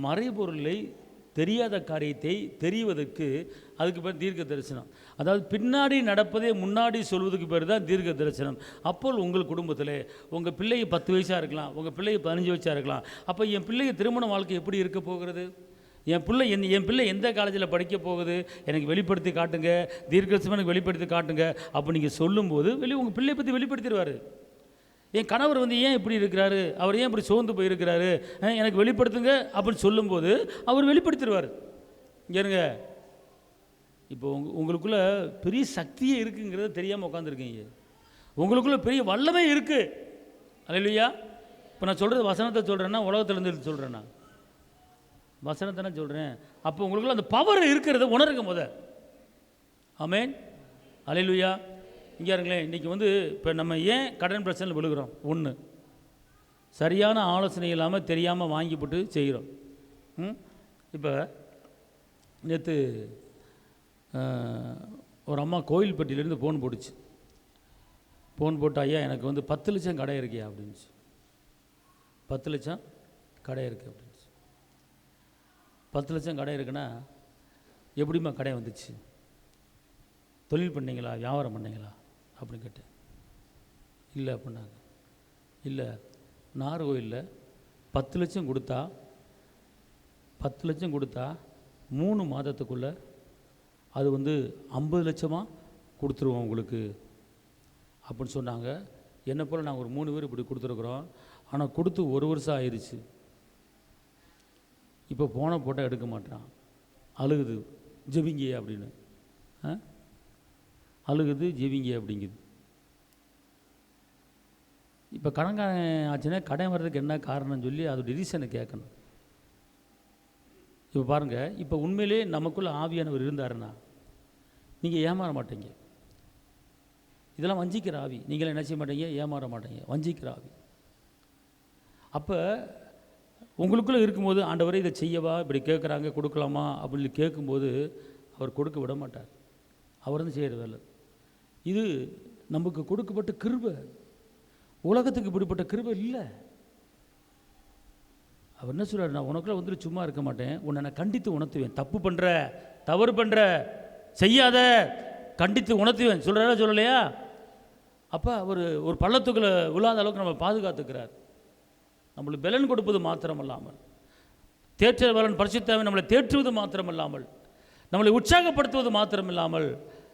மறைபொருளை தெரியாத காரியத்தை தெரிவதற்கு அதுக்கு பேர் தீர்க்க தரிசனம். அதாவது பின்னாடி நடப்பதே முன்னாடி சொல்வதுக்கு பேர் தான் தீர்க்க தரிசனம். அப்போ உங்கள் குடும்பத்தில் உங்கள் பிள்ளைக்கு 10 வயசாக இருக்கலாம், உங்கள் பிள்ளைக்கு 15 வயசாக இருக்கலாம். அப்போ என் பிள்ளைக்கு திருமண வாழ்க்கை எப்படி இருக்க போகிறது, என் பிள்ளை எந்த காலேஜில் படிக்க போகுது, எனக்கு வெளிப்படுத்தி காட்டுங்க, தீர்க்க தரிசனம் எனக்கு வெளிப்படுத்தி காட்டுங்க. அப்போ நீங்கள் சொல்லும்போது உங்கள் பிள்ளையை பற்றி வெளிப்படுத்திடுவார். என் கணவர் ஏன் இப்படி இருக்கிறாரு, அவர் ஏன் இப்படி சோர்ந்து போயிருக்கிறாரு, எனக்கு வெளிப்படுத்துங்க அப்படின்னு சொல்லும்போது அவர் வெளிப்படுத்திடுவார். இங்க இப்போ உங்களுக்குள்ள பெரிய சக்தியே இருக்குங்கிறத தெரியாமல் உட்காந்துருக்கீங்க. உங்களுக்குள்ள பெரிய வல்லமே இருக்குது. அல்லேலூயா. இப்போ நான் சொல்கிறது வசனத்தை சொல்கிறேன்னா உலகத்திலேருந்து சொல்கிறேன்னா வசனத்தை நான் சொல்கிறேன். அப்போ உங்களுக்குள்ள அந்த பவர் இருக்கிறத உணருங்க ஆமென். அல்லேலூயா. இங்கே இருங்களேன். இன்றைக்கி இப்போ நம்ம ஏன் கடன் பிரச்சனையில் விழுகிறோம்? ஒன்று, சரியான ஆலோசனை இல்லாமல் தெரியாமல் வாங்கி போட்டு செய்கிறோம். இப்போ நேற்று ஒரு அம்மா கோயில்பட்டியிலேருந்து ஃபோன் போட்டுச்சு. ஃபோன் போட்டு, ஐயா எனக்கு 10 லட்சம் கடை இருக்கியா அப்படின்ச்சு. 10 லட்சம் கடை இருக்குது அப்படின்ச்சு. 10 லட்சம் கடை இருக்குன்னா எப்படிம்மா கடை வந்துச்சு, தொழில் பண்ணீங்களா, வியாபாரம் பண்ணீங்களா அப்படின்னு கேட்டேன். இல்லை அப்படின்னாங்க. இல்லை, நாகர்கோயிலில் 10 லட்சம் கொடுத்தா 3 மாதத்துக்குள்ளே அது 50 லட்சமாக கொடுத்துருவோம் உங்களுக்கு அப்படின்னு சொன்னாங்க. என்னை போல் நாங்கள் ஒரு 3 பேர் இப்படி கொடுத்துருக்குறோம். ஆனால் கொடுத்து 1 வருஷம் ஆயிடுச்சு. இப்போ போட்டால் எடுக்க மாட்டான், அழுகுது, ஜெபிங்க அப்படின்னு. அழுகுது, ஜெபிங்க அப்படிங்குது. இப்போ கடன்காரன் ஆச்சுன்னா கடன் வர்றதுக்கு என்ன காரணம்னு சொல்லி அதோட ரீசனை கேட்கணும். இப்போ பாருங்கள், இப்போ உண்மையிலே நமக்குள்ளே ஆவியானவர் இருந்தாருன்னா நீங்கள் ஏமாற மாட்டீங்க. இதெல்லாம் வஞ்சிக்கிற ஆவி. நீங்களும் என்ன செய்ய மாட்டீங்க, ஏமாற மாட்டீங்க, வஞ்சிக்கிற ஆவி. அப்போ உங்களுக்குள்ளே இருக்கும்போது ஆண்டவரே இதை செய்யவா, இப்படி கேட்குறாங்க, கொடுக்கலாமா அப்படின்னு கேட்கும்போது அவர் கொடுக்க விட மாட்டார். அவர் செய்கிற வேலை இது. நமக்கு கொடுக்கப்பட்ட கிருபை. உலகத்துக்கு இப்படிப்பட்ட கிருபை இல்லை. அவர் என்ன சொல்கிறார், நான் உனக்குள்ள சும்மா இருக்க மாட்டேன், உன்னை நான் கண்டித்து உணர்த்துவேன். தப்பு பண்ணுற, தவறு பண்ணுற, செய்யாத, கண்டித்து உணர்த்துவேன் சொல்கிறாரா சொல்லலையா? அப்போ அவர் ஒரு பள்ளத்துக்குள்ள விழாத அளவுக்கு நம்ம பாதுகாத்துக்கிறார். நம்மளுக்கு பலன் கொடுப்பது மாத்திரமல்லாமல், தேற்ற பலன் பரிசுத்தாவை நம்மளை தேற்றுவது மாத்திரமல்லாமல், நம்மளை உற்சாகப்படுத்துவது மாத்திரமில்லாமல்,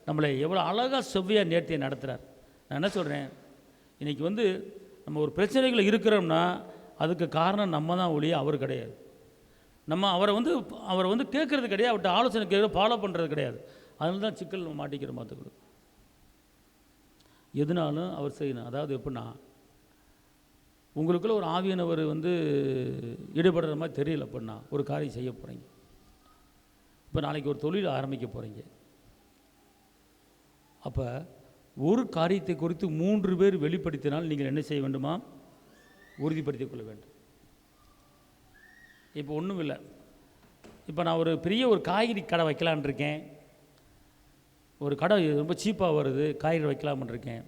நம்மளை எவ்வளோ அழகாக செவ்வையாக நேர்த்தியை நடத்துகிறார். நான் என்ன சொல்கிறேன், இன்றைக்கி நம்ம ஒரு பிரச்சனைகள் இருக்கிறோம்னா அதுக்கு காரணம் நம்ம தான் ஒழிய அவர் கிடையாது. நம்ம அவரை கேட்குறது கிடையாது, அவர்கிட்ட ஆலோசனை கேட்குறது, ஃபாலோ பண்ணுறது கிடையாது. அதனால தான் சிக்கல் மாட்டிக்கிற மாற்றுக்கணும். எதுனாலும் அவர் செய்யணும். அதாவது எப்படின்னா, உங்களுக்குள்ள ஒரு ஆவியானவர் ஈடுபடுற மாதிரி தெரியல அப்படின்னா ஒரு காரியம் செய்ய போகிறீங்க. இப்போ நாளைக்கு ஒரு தொழில் ஆரம்பிக்க போகிறீங்க. அப்போ ஒரு காரியத்தை குறித்து 3 பேர் வெளிப்படுத்தினால் நீங்கள் என்ன செய்ய வேண்டுமா, உறுதிப்படுத்திக் கொள்ள வேண்டும். இப்போ ஒன்றும் இல்லை, இப்போ நான் ஒரு பெரிய காய்கறி கடை வைக்கலான் இருக்கேன். ஒரு கடை ரொம்ப சீப்பாக வருது, காய்கறி வைக்கலாம்னு இருக்கேன்.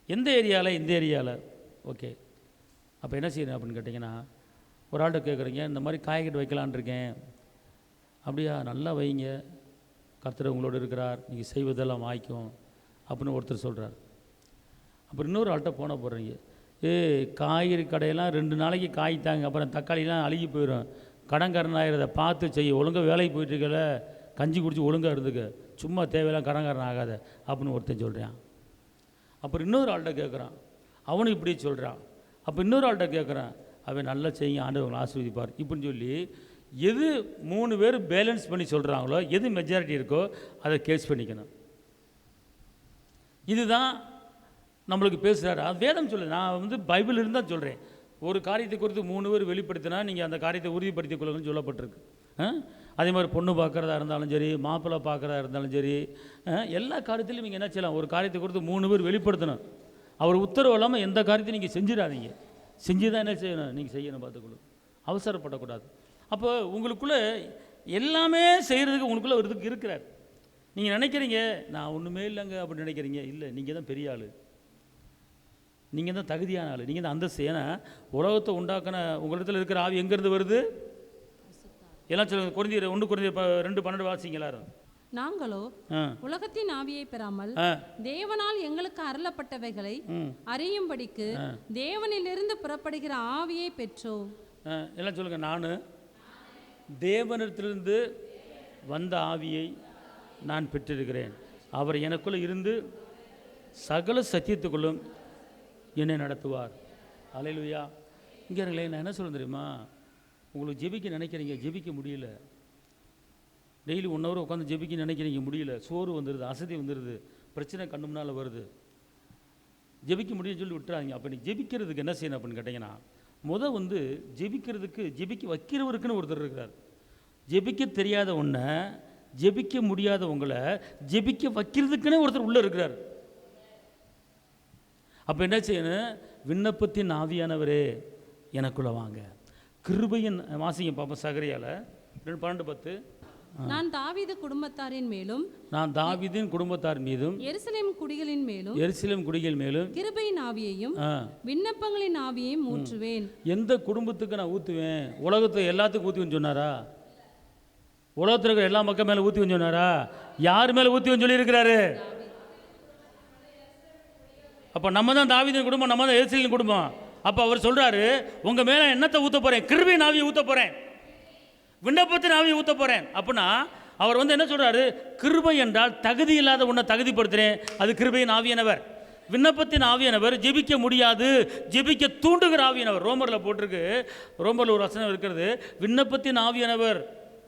எந்த ஏரியாவில், இந்த ஏரியாவில், ஓகே. அப்போ என்ன செய்யணும் அப்படின்னு கேட்டிங்கன்னா, ஒரு ஆள்கிட்ட கேட்குறீங்க, இந்த மாதிரி காய்கறி வைக்கலான் இருக்கேன். அப்படியா, நல்லா வைங்க, கர்த்தர் உங்களோட இருக்கிறார், நீங்கள் செய்வதெல்லாம் வாய்க்கும் அப்படின்னு ஒருத்தர் சொல்கிறார். அப்புறம் இன்னொரு ஆள்கிட்ட போன போடுறீங்க, காய்கறி கடையெல்லாம் 2 நாளைக்கு காய் தாங்க, அப்புறம் தக்காளிலாம் அழுகி போயிடும், கடன்காரன் ஆகிறத பார்த்து செய்ய, ஒழுங்காக வேலைக்கு போயிட்டுருக்கல, கஞ்சி குடிச்சு ஒழுங்காக இருந்துக்க, சும்மா தேவையெல்லாம் கடன்காரன் ஆகாத அப்படின்னு ஒருத்தன் சொல்கிறான். அப்புறம் இன்னொரு ஆள்கிட்ட கேட்குறான், அவனும் இப்படி சொல்கிறான். அப்போ இன்னொரு ஆள்கிட்ட கேட்குறான், அவன் நல்லா செய்யுங்க, ஆண்டவங்களை ஆசீர்வதிப்பார் இப்படின்னு சொல்லி, எது 3 பேர் பேலன்ஸ் பண்ணி சொல்கிறாங்களோ, எது மெஜாரிட்டி இருக்கோ அதை கேஸ் பண்ணிக்கணும். இதுதான் நம்மளுக்கு பேசுகிறாரு. அது வேதம் சொல்லுது. நான் வந்து பைபிள் இருந்தால் சொல்கிறேன். ஒரு காரியத்தை குறித்து 3 பேர் வெளிப்படுத்தினா நீங்கள் அந்த காரியத்தை உறுதிப்படுத்திக் கொள்ளுங்கன்னு சொல்லப்பட்டிருக்கு. அதே மாதிரி பொண்ணு பார்க்குறதா இருந்தாலும் சரி, மாப்பிள்ளை பார்க்குறதா இருந்தாலும் சரி, எல்லா காரியத்திலையும் நீங்கள் என்ன செய்யலாம், ஒரு காரியத்தை குறித்து 3 பேர் வெளிப்படுத்தணும். அவர் உத்தரவு இல்லாமல் எந்த காரியத்தையும் நீங்கள் செஞ்சிடாதீங்க. செஞ்சு தான் என்ன செய்யணும், நீங்கள் செய்யணும். பார்த்துக்கணும், அவசரப்படக்கூடாது. அப்போ உங்களுக்குள்ளே எல்லாமே செய்கிறதுக்கு உங்களுக்குள்ளே ஒரு இதுக்கு இருக்கிறார். நீங்கள் நினைக்கிறீங்க நான் ஒன்றுமே இல்லைங்க அப்படின்னு நினைக்கிறீங்க. இல்லை, நீங்கள் தான் பெரிய ஆள், நீங்கள் தான் தகுதியான ஆள், நீங்கள் தான் அந்தஸ்து. ஏன்னா உலகத்தை உண்டாக்கின உங்களிடத்தில் இருக்கிற ஆவி எங்கேருந்து வருது? எல்லாம் சொல்லுங்க. Corinthians 2:12 வாசிங்க எல்லாரும். நாங்களோ உலகத்தின் ஆவியை பெறாமல் தேவனால் எங்களுக்கு அருளப்பட்டவைகளை அறியும்படிக்கு தேவனிலிருந்து புறப்படுகிற ஆவியை பெற்றோம். எல்லாம் சொல்லுங்க. நான் தேவனிடத்திலிருந்து வந்த ஆவியை நான் பெற்றிருக்கிறேன். அவர் எனக்குள்ளே இருந்து சகல சத்தியத்துக்குள்ளும் என்னை நடத்துவார். அல்லேலூயா. இங்கே இருங்களே, நான் என்ன சொல்ல தெரியுமா, உங்களுக்கு ஜெபிக்க நினைக்கிறீங்க, ஜெபிக்க முடியல. டெய்லி 1 hour உட்காந்து ஜெபிக்க நினைக்கிறீங்க, முடியல. சோறு வந்துடுது, அசதி வந்துடுது, பிரச்சனை கண்ணு முன்னால் வருது, ஜெபிக்க முடியும்னு சொல்லி விட்டுறாங்க. அப்போ நீ ஜெபிக்கிறதுக்கு என்ன செய்யணும் அப்படின்னு கேட்டிங்கன்னா, வந்து ஜெபிக்கிறதுக்கு ஜெபிக்க வைக்கிறவருக்குன்னு ஒருத்தர் இருக்கிறார். ஜெபிக்க தெரியாத ஒன்றை, ஜெபிக்க முடியாத உங்களை ஜெபிக்க வைக்கிறதுக்குன்னே ஒருத்தர் உள்ளே இருக்கிறார். அப்போ என்ன செய்யணும், விண்ணப்பத்தின் ஆவியானவரே எனக்குள்ளே வாங்க. கிருபையின் வாசிங்க பார்ப்போம். சகரியால 2:12. நான் தாவீது குடும்பத்தாரின் மேலும், நான் தாவீதின் குடும்பத்தார் மீதும் எருசலேம் குடிகளின் மேலும், எருசலேம் குடிகள் மேலும் கிருபையின் ஆவியையும் விண்ணப்பங்களின் ஆவியையும் ஊற்றுவேன். எந்த குடும்பத்துக்கு நான் ஊற்றுவேன்? உலகத்தை எல்லாத்துக்கும் ஊற்றுவேன்னு சொன்னாரா? உலகத்தில் இருக்கிற எல்லா மக்கள் மேலே ஊற்றுவேன்னு சொன்னாரா? யார் மேலே ஊற்றுவேன்னு சொல்லியிருக்கிறாரு? அப்போ நம்ம தான் தாவீதின் குடும்பம், நம்ம தான் எருசலேம் குடும்பம். அப்போ அவர் சொல்கிறாரு, உங்கள் மேலே என்னத்தை ஊற்ற போகிறேன்? கிருபையின் ஆவியை ஊற்ற போகிறேன், விண்ணப்பத்தின் ஆவியை ஊற்ற போகிறேன். அப்படின்னா அவர் வந்து என்ன சொல்கிறாரு, கிருபை என்றால் தகுதி இல்லாத உன்னை தகுதிப்படுத்துகிறேன், அது கிருபையின் ஆவியானவர். விண்ணப்பத்தின் ஆவியானவர் ஜெபிக்க முடியாது, ஜெபிக்க தூண்டுகிற ஆவியானவர். ரோமரில் போட்டிருக்கு, ரோமரில் ஒரு வசனம் இருக்கிறது, விண்ணப்பத்தின் ஆவியானவர்,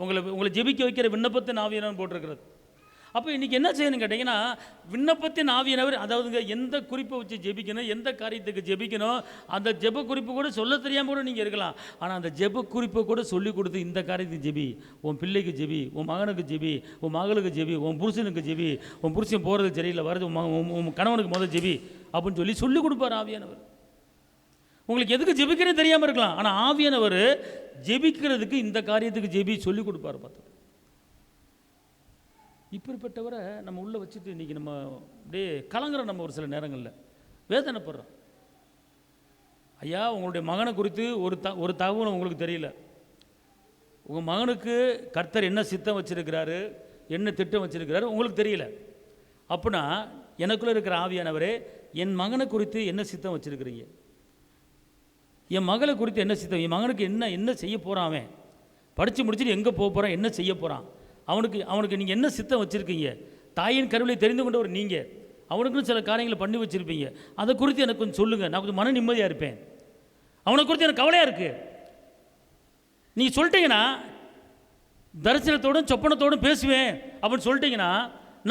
உங்களை ஜெபிக்க வைக்கிற விண்ணப்பத்தின் ஆவியானவர் போட்டிருக்கிறது. அப்போ இன்றைக்கி என்ன செய்யணும்னு கேட்டிங்கன்னா, விண்ணப்பத்தின் ஆவியானவர், அதாவதுங்க எந்த குறிப்பை வச்சு ஜெபிக்கணும், எந்த காரியத்துக்கு ஜெபிக்கணும், அந்த ஜெப குறிப்பு கூட சொல்ல தெரியாமல் கூட நீங்கள் இருக்கலாம். ஆனால் அந்த ஜெப குறிப்பை கூட சொல்லி கொடுத்து, இந்த காரியத்துக்கு ஜெபி, உன் பிள்ளைக்கு ஜெபி, உன் மகனுக்கு ஜெபி, உன் மகளுக்கு ஜெபி, உன் புருஷனுக்கு ஜெபி, உன் புருஷன் போகிறது சரியில்லை வருது, உன் கணவனுக்கு முதல் ஜெபி அப்படின்னு சொல்லி கொடுப்பார் ஆவியானவர். உங்களுக்கு எதுக்கு ஜெபிக்கிறேன்னு தெரியாமல் இருக்கலாம், ஆனால் ஆவியானவர் ஜெபிக்கிறதுக்கு இந்த காரியத்துக்கு ஜெபி சொல்லி கொடுப்பார். பார்த்து இப்படிப்பட்டவரை நம்ம உள்ளே வச்சுட்டு இன்றைக்கி நம்ம அப்படியே கலங்குறோம். நம்ம ஒரு சில நேரங்களில் வேதனைப்படுறோம். ஐயா, உங்களுடைய மகனை குறித்து ஒரு தகவலும் உங்களுக்கு தெரியல. உங்கள் மகனுக்கு கர்த்தர் என்ன சித்தம் வச்சுருக்கிறாரு, என்ன திட்டம் வச்சுருக்கிறாரு உங்களுக்கு தெரியல. அப்படின்னா எனக்குள்ளே இருக்கிற ஆவியானவரே, என் மகனை குறித்து என்ன சித்தம் வச்சுருக்கிறீங்க, என் மகளை குறித்து என்ன சித்தம், என் மகனுக்கு என்ன செய்ய போகிறான், அவன் படித்து முடிச்சுட்டு எங்கே போக போகிறான், என்ன செய்ய போகிறான், அவனுக்கு நீங்கள் என்ன சித்தம் வச்சுருக்கீங்க, தாயின் கருவிலை தெரிந்து கொண்டவர் நீங்கள், அவனுக்குன்னு சில காரியங்களை பண்ணி வச்சுருப்பீங்க, அதை குறித்து எனக்கு கொஞ்சம் சொல்லுங்கள், நான் கொஞ்சம் மன நிம்மதியாக இருப்பேன், அவனை குறித்து எனக்கு கவலையாக இருக்குது. நீங்கள் சொல்லிட்டீங்கன்னா, தரிசனத்தோடும் சொப்பனத்தோடும் பேசுவேன் அப்படின்னு சொல்லிட்டீங்கன்னா,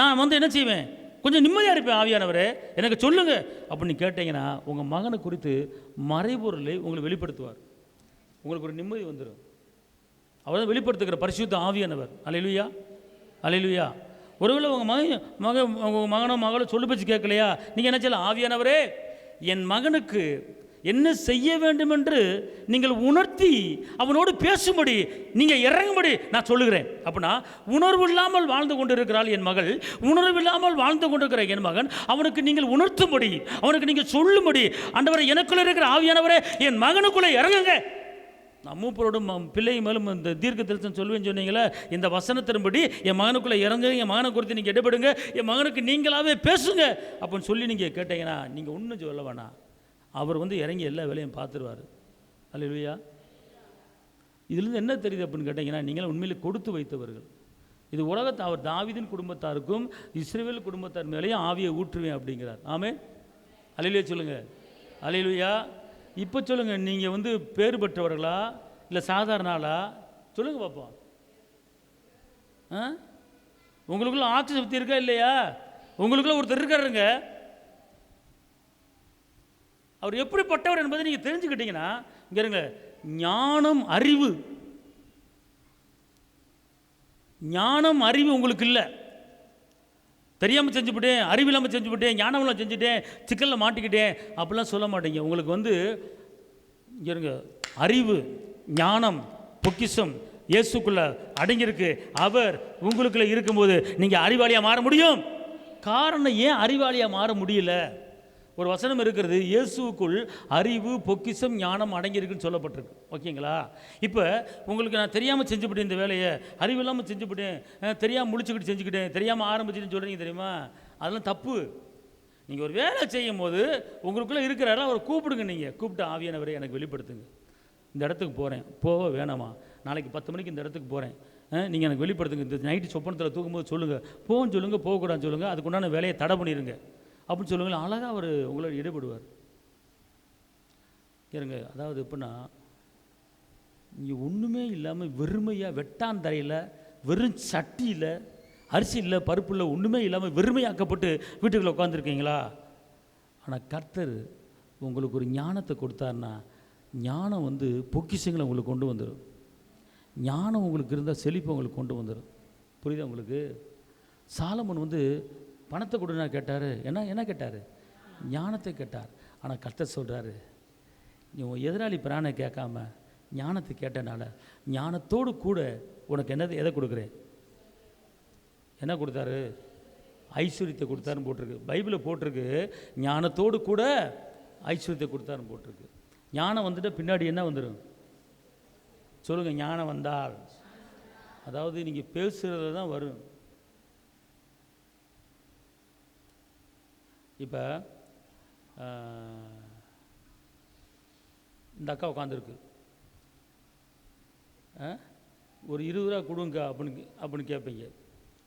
நான் வந்து என்ன செய்வேன், கொஞ்சம் நிம்மதியாக இருப்பேன். ஆவியானவரே எனக்கு சொல்லுங்கள் அப்படின்னு கேட்டிங்கன்னா, உங்கள் மகனை குறித்து மறைபொருளை உங்களை வெளிப்படுத்துவார். உங்களுக்கு ஒரு நிம்மதி வந்துடும். அவர் தான் வெளிப்படுத்துகிற பரிசுத்த ஆவியானவர். அல்லேலூயா, அல்லேலூயா. ஒருவேளை உங்கள் மகனோ மகளோ சொல்லு பேச்சு கேட்கலையா, நீங்கள் என்ன செய்யலாம், ஆவியானவரே என் மகனுக்கு என்ன செய்ய வேண்டும் என்று நீங்கள் உணர்த்தி அவனோடு பேசும்படி நீங்கள் இறங்கும்படி நான் சொல்லுகிறேன். அப்படின்னா உணர்வு இல்லாமல் வாழ்ந்து கொண்டிருக்கிறாள் என் மகள், உணர்வு இல்லாமல் வாழ்ந்து கொண்டிருக்கிற என் மகன், அவனுக்கு நீங்கள் உணர்த்தும்படி, அவனுக்கு நீங்கள் சொல்லும்படி, ஆண்டவரே எனக்குள்ளே இருக்கிற ஆவியானவரே என் மகனுக்குள்ளே இறங்குங்க. நான் மூப்பரோடும் பிள்ளை மேலும் இந்த தீர்க்க தரிசனம் சொல்லுவேன்னு சொன்னீங்களே, இந்த வசனத்தின்படி என் மகனுக்குள்ளே இறங்க, என் மகனை குறித்து நீங்கள் இடப்படுங்க, என் மகனுக்கு நீங்களாகவே பேசுங்க அப்படின்னு சொல்லி நீங்கள் கேட்டீங்கன்னா, நீங்கள் ஒன்றும் சொல்ல வேணாம், அவர் வந்து இறங்கி எல்லா வேலையும் பார்த்துருவார். அல்லேலூயா. இதுலேருந்து என்ன தெரியுது அப்படின்னு கேட்டிங்கன்னா, நீங்களும் உண்மையிலே கொடுத்து வைத்தவர்கள். இது உலகத்தை அவர் தாவீதின் குடும்பத்தாருக்கும் இஸ்ரவேல் குடும்பத்தார் மேலேயும் ஆவியை ஊற்றுவேன் அப்படிங்கிறார். ஆமென். அல்லேலூயா சொல்லுங்கள். அல்லேலூயா. இப்போ சொல்லுங்கள், நீங்கள் வந்து பேர் பெற்றவர்களா இல்லை சாதாரண ஆளா சொல்லுங்கள் பார்ப்போம். உங்களுக்குள்ள ஆட்சி சக்தி இருக்கா இல்லையா? உங்களுக்குள்ள ஒருத்தர் இருக்காருங்க, அவர் எப்படிப்பட்டவர் என்பதை நீங்கள் தெரிஞ்சுக்கிட்டீங்கன்னா, இங்கே இருங்க, ஞானம் அறிவு, ஞானம் அறிவு உங்களுக்கு இல்லை. தெரியாமல் செஞ்சுவிட்டேன், அறிவு இல்லாமல் செஞ்சுவிட்டேன், ஞானம் இல்லாமல் செஞ்சுட்டேன், சிக்கலில் மாட்டிக்கிட்டேன் அப்படிலாம் சொல்ல மாட்டீங்க. உங்களுக்கு வந்து இங்கே இருங்க, அறிவு ஞானம் பொக்கிஷம் இயேசுக்குள்ள அடங்கியிருக்கு. அவர் உங்களுக்குள்ள இருக்கும்போது நீங்கள் அறிவாளியாக மாற முடியும். காரணம், ஏன் அறிவாளியாக மாற முடியல? ஒரு வசனம் இருக்கிறது, இயேசுக்குள் அறிவு பொக்கிஷம் ஞானம் அடங்கியிருக்குன்னு சொல்லப்பட்டிருக்கு. ஓகேங்களா? இப்போ உங்களுக்கு நான் தெரியாமல் செஞ்சுவிட்டேன், இந்த வேலையை அறிவு இல்லாமல் செஞ்சுவிட்டேன், தெரியாமல் முடிச்சுக்கிட்டு செஞ்சுக்கிட்டேன், தெரியாமல் ஆரம்பிச்சுன்னு சொல்கிறீங்க தெரியுமா? அதெல்லாம் தப்பு. நீங்கள் ஒரு வேலை செய்யும் போது உங்களுக்குள்ளே இருக்கிறாரா அவரை கூப்பிடுங்க. நீங்கள் கூப்பிட்டு, ஆவியானவரை எனக்கு வெளிப்படுத்துங்க, இந்த இடத்துக்கு போகிறேன், போக வேணாமா, நாளைக்கு 10 மணிக்கு இந்த இடத்துக்கு போகிறேன், நீங்கள் எனக்கு வெளிப்படுத்துங்க, இந்த நைட்டு சொப்பனத்தில் தூக்கும்போது சொல்லுங்கள், போகன்னு சொல்லுங்கள், போகக்கூடாதுன்னு சொல்லுங்கள், அதுக்குண்டான வேலையை தடை பண்ணிடுங்க அப்படின்னு சொல்லுங்கள். அழகாக அவர் உங்களோட ஈடுபடுவார். இருங்க, அதாவது எப்படின்னா, இங்கே ஒன்றுமே இல்லாமல் வெறுமையாக வெட்டாந்தரையில் வெறும் சட்டியில் அரிசி இல்லை பருப்பு இல்லை ஒன்றுமே இல்லாமல் வெறுமையாக்கப்பட்டு வீட்டுக்குள்ளே உட்காந்துருக்கீங்களா? ஆனால் கர்த்தர் உங்களுக்கு ஒரு ஞானத்தை கொடுத்தாருன்னா, ஞானம் வந்து பொக்கிஷங்களை உங்களுக்கு கொண்டு வந்துடும். ஞானம் உங்களுக்கு இருந்தால் செழிப்பு உங்களுக்கு கொண்டு வந்துடும். புரியுதா உங்களுக்கு? சாலமோன் வந்து பணத்தை கொடுனா கேட்டார், என்ன கேட்டார்? ஞானத்தை கேட்டார். ஆனால் கர்த்தர் சொல்கிறாரு, நீ உன் எதிராளி பிராணை கேட்காம ஞானத்தை கேட்டனால ஞானத்தோடு கூட உனக்கு எதை கொடுக்குறேன்? என்ன கொடுத்தாரு? ஐஸ்வர்யத்தை கொடுத்தாருன்னு போட்டிருக்கு. பைபிளில் போட்டிருக்கு, ஞானத்தோடு கூட ஐஸ்வர்யத்தை கொடுத்தாருன்னு போட்டிருக்கு. ஞானம் வந்துட்டு பின்னாடி என்ன வந்துடும் சொல்லுங்கள்? ஞானம் வந்தால், அதாவது நீங்கள் பேசுகிறது தான் வரும். இப்போ இந்த அக்கா உட்காந்துருக்கு, ஒரு 20 ரூபா கொடுங்க அப்படின்னு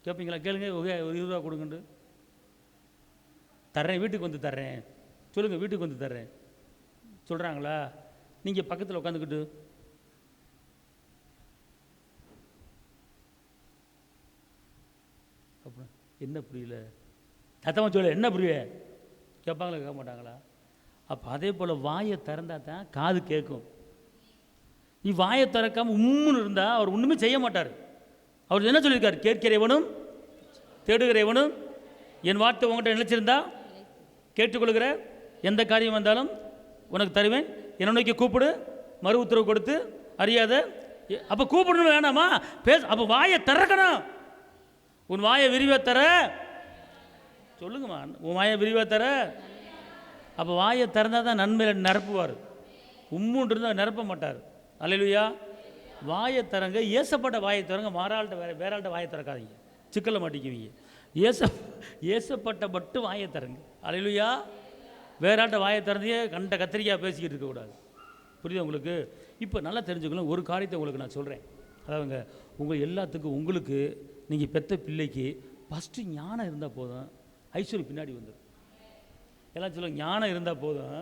கேட்பீங்களா? கேளுங்க, ஓகே ஒரு 20 ரூபா கொடுங்கண்டு தர்றேன், வீட்டுக்கு வந்து தர்றேன் சொல்லுங்கள், வீட்டுக்கு வந்து தர்றேன் சொல்கிறாங்களா? நீங்கள் பக்கத்தில் உட்காந்துக்கிட்டு அப்புறம் என்ன புரியல, சத்தமாக சொல்ல, என்ன புரியல கேட்பாங்களா? கேட்க மாட்டாங்களா? அப்போ அதே போல் வாயை திறந்தா தான் காது கேட்கும். நீ வாயை திறக்காமல் உம்முன்னு இருந்தால் அவர் ஒன்றுமே செய்ய மாட்டார். அவர் என்ன சொல்லியிருக்காரு? கேட்கிறவனும் தேடுகிறவனும் என் வார்த்தை உங்கள்கிட்ட நினைச்சிருந்தா கேட்டுக்கொள்கிற எந்த காரியம் வந்தாலும் உனக்கு தருவேன், என்னை நோக்கி கூப்பிடு, மறு உத்தரவு கொடுத்து அறியாத. அப்போ கூப்பிடணும் வேணாமா? அப்போ வாயை திறக்கணும். உன் வாயை விரிவா தர சொல்லுங்கம்மா, உன் வாயை விரிவா தர. அப்போ வாயை திறந்தால் தான் நன்மையில் நிரப்புவார். உம்முன்னு இருந்தால் நிரப்ப மாட்டார். அல்லேலூயா. வாயை தரங்க, ஏசப்பட்ட வாயை தரங்க, வேறாள்கிட்ட வாயை திறக்காதீங்க, சிக்கலை மாட்டிக்குவீங்க. ஏசப்பட்ட மட்டும் வாயை தரங்க. அல்லேலூயா. வேறாள்கிட்ட வாயை திறந்தையே கண்ட கத்திரிக்காய் பேசிக்கிட்டு இருக்கக்கூடாது. புரியுது உங்களுக்கு? இப்போ நல்லா தெரிஞ்சுக்கணும். ஒரு காரியத்தை உங்களுக்கு நான் சொல்கிறேன். அதாவதுங்க, உங்கள் எல்லாத்துக்கும் உங்களுக்கு நீங்கள் பெற்ற பிள்ளைக்கு ஃபஸ்ட்டு ஞானம் இருந்தால் போதும், ஐஸ்வர்யம் பின்னாடி வந்துடும். எல்லாம் சொல்லுங்கள், ஞானம் இருந்தால் போதும்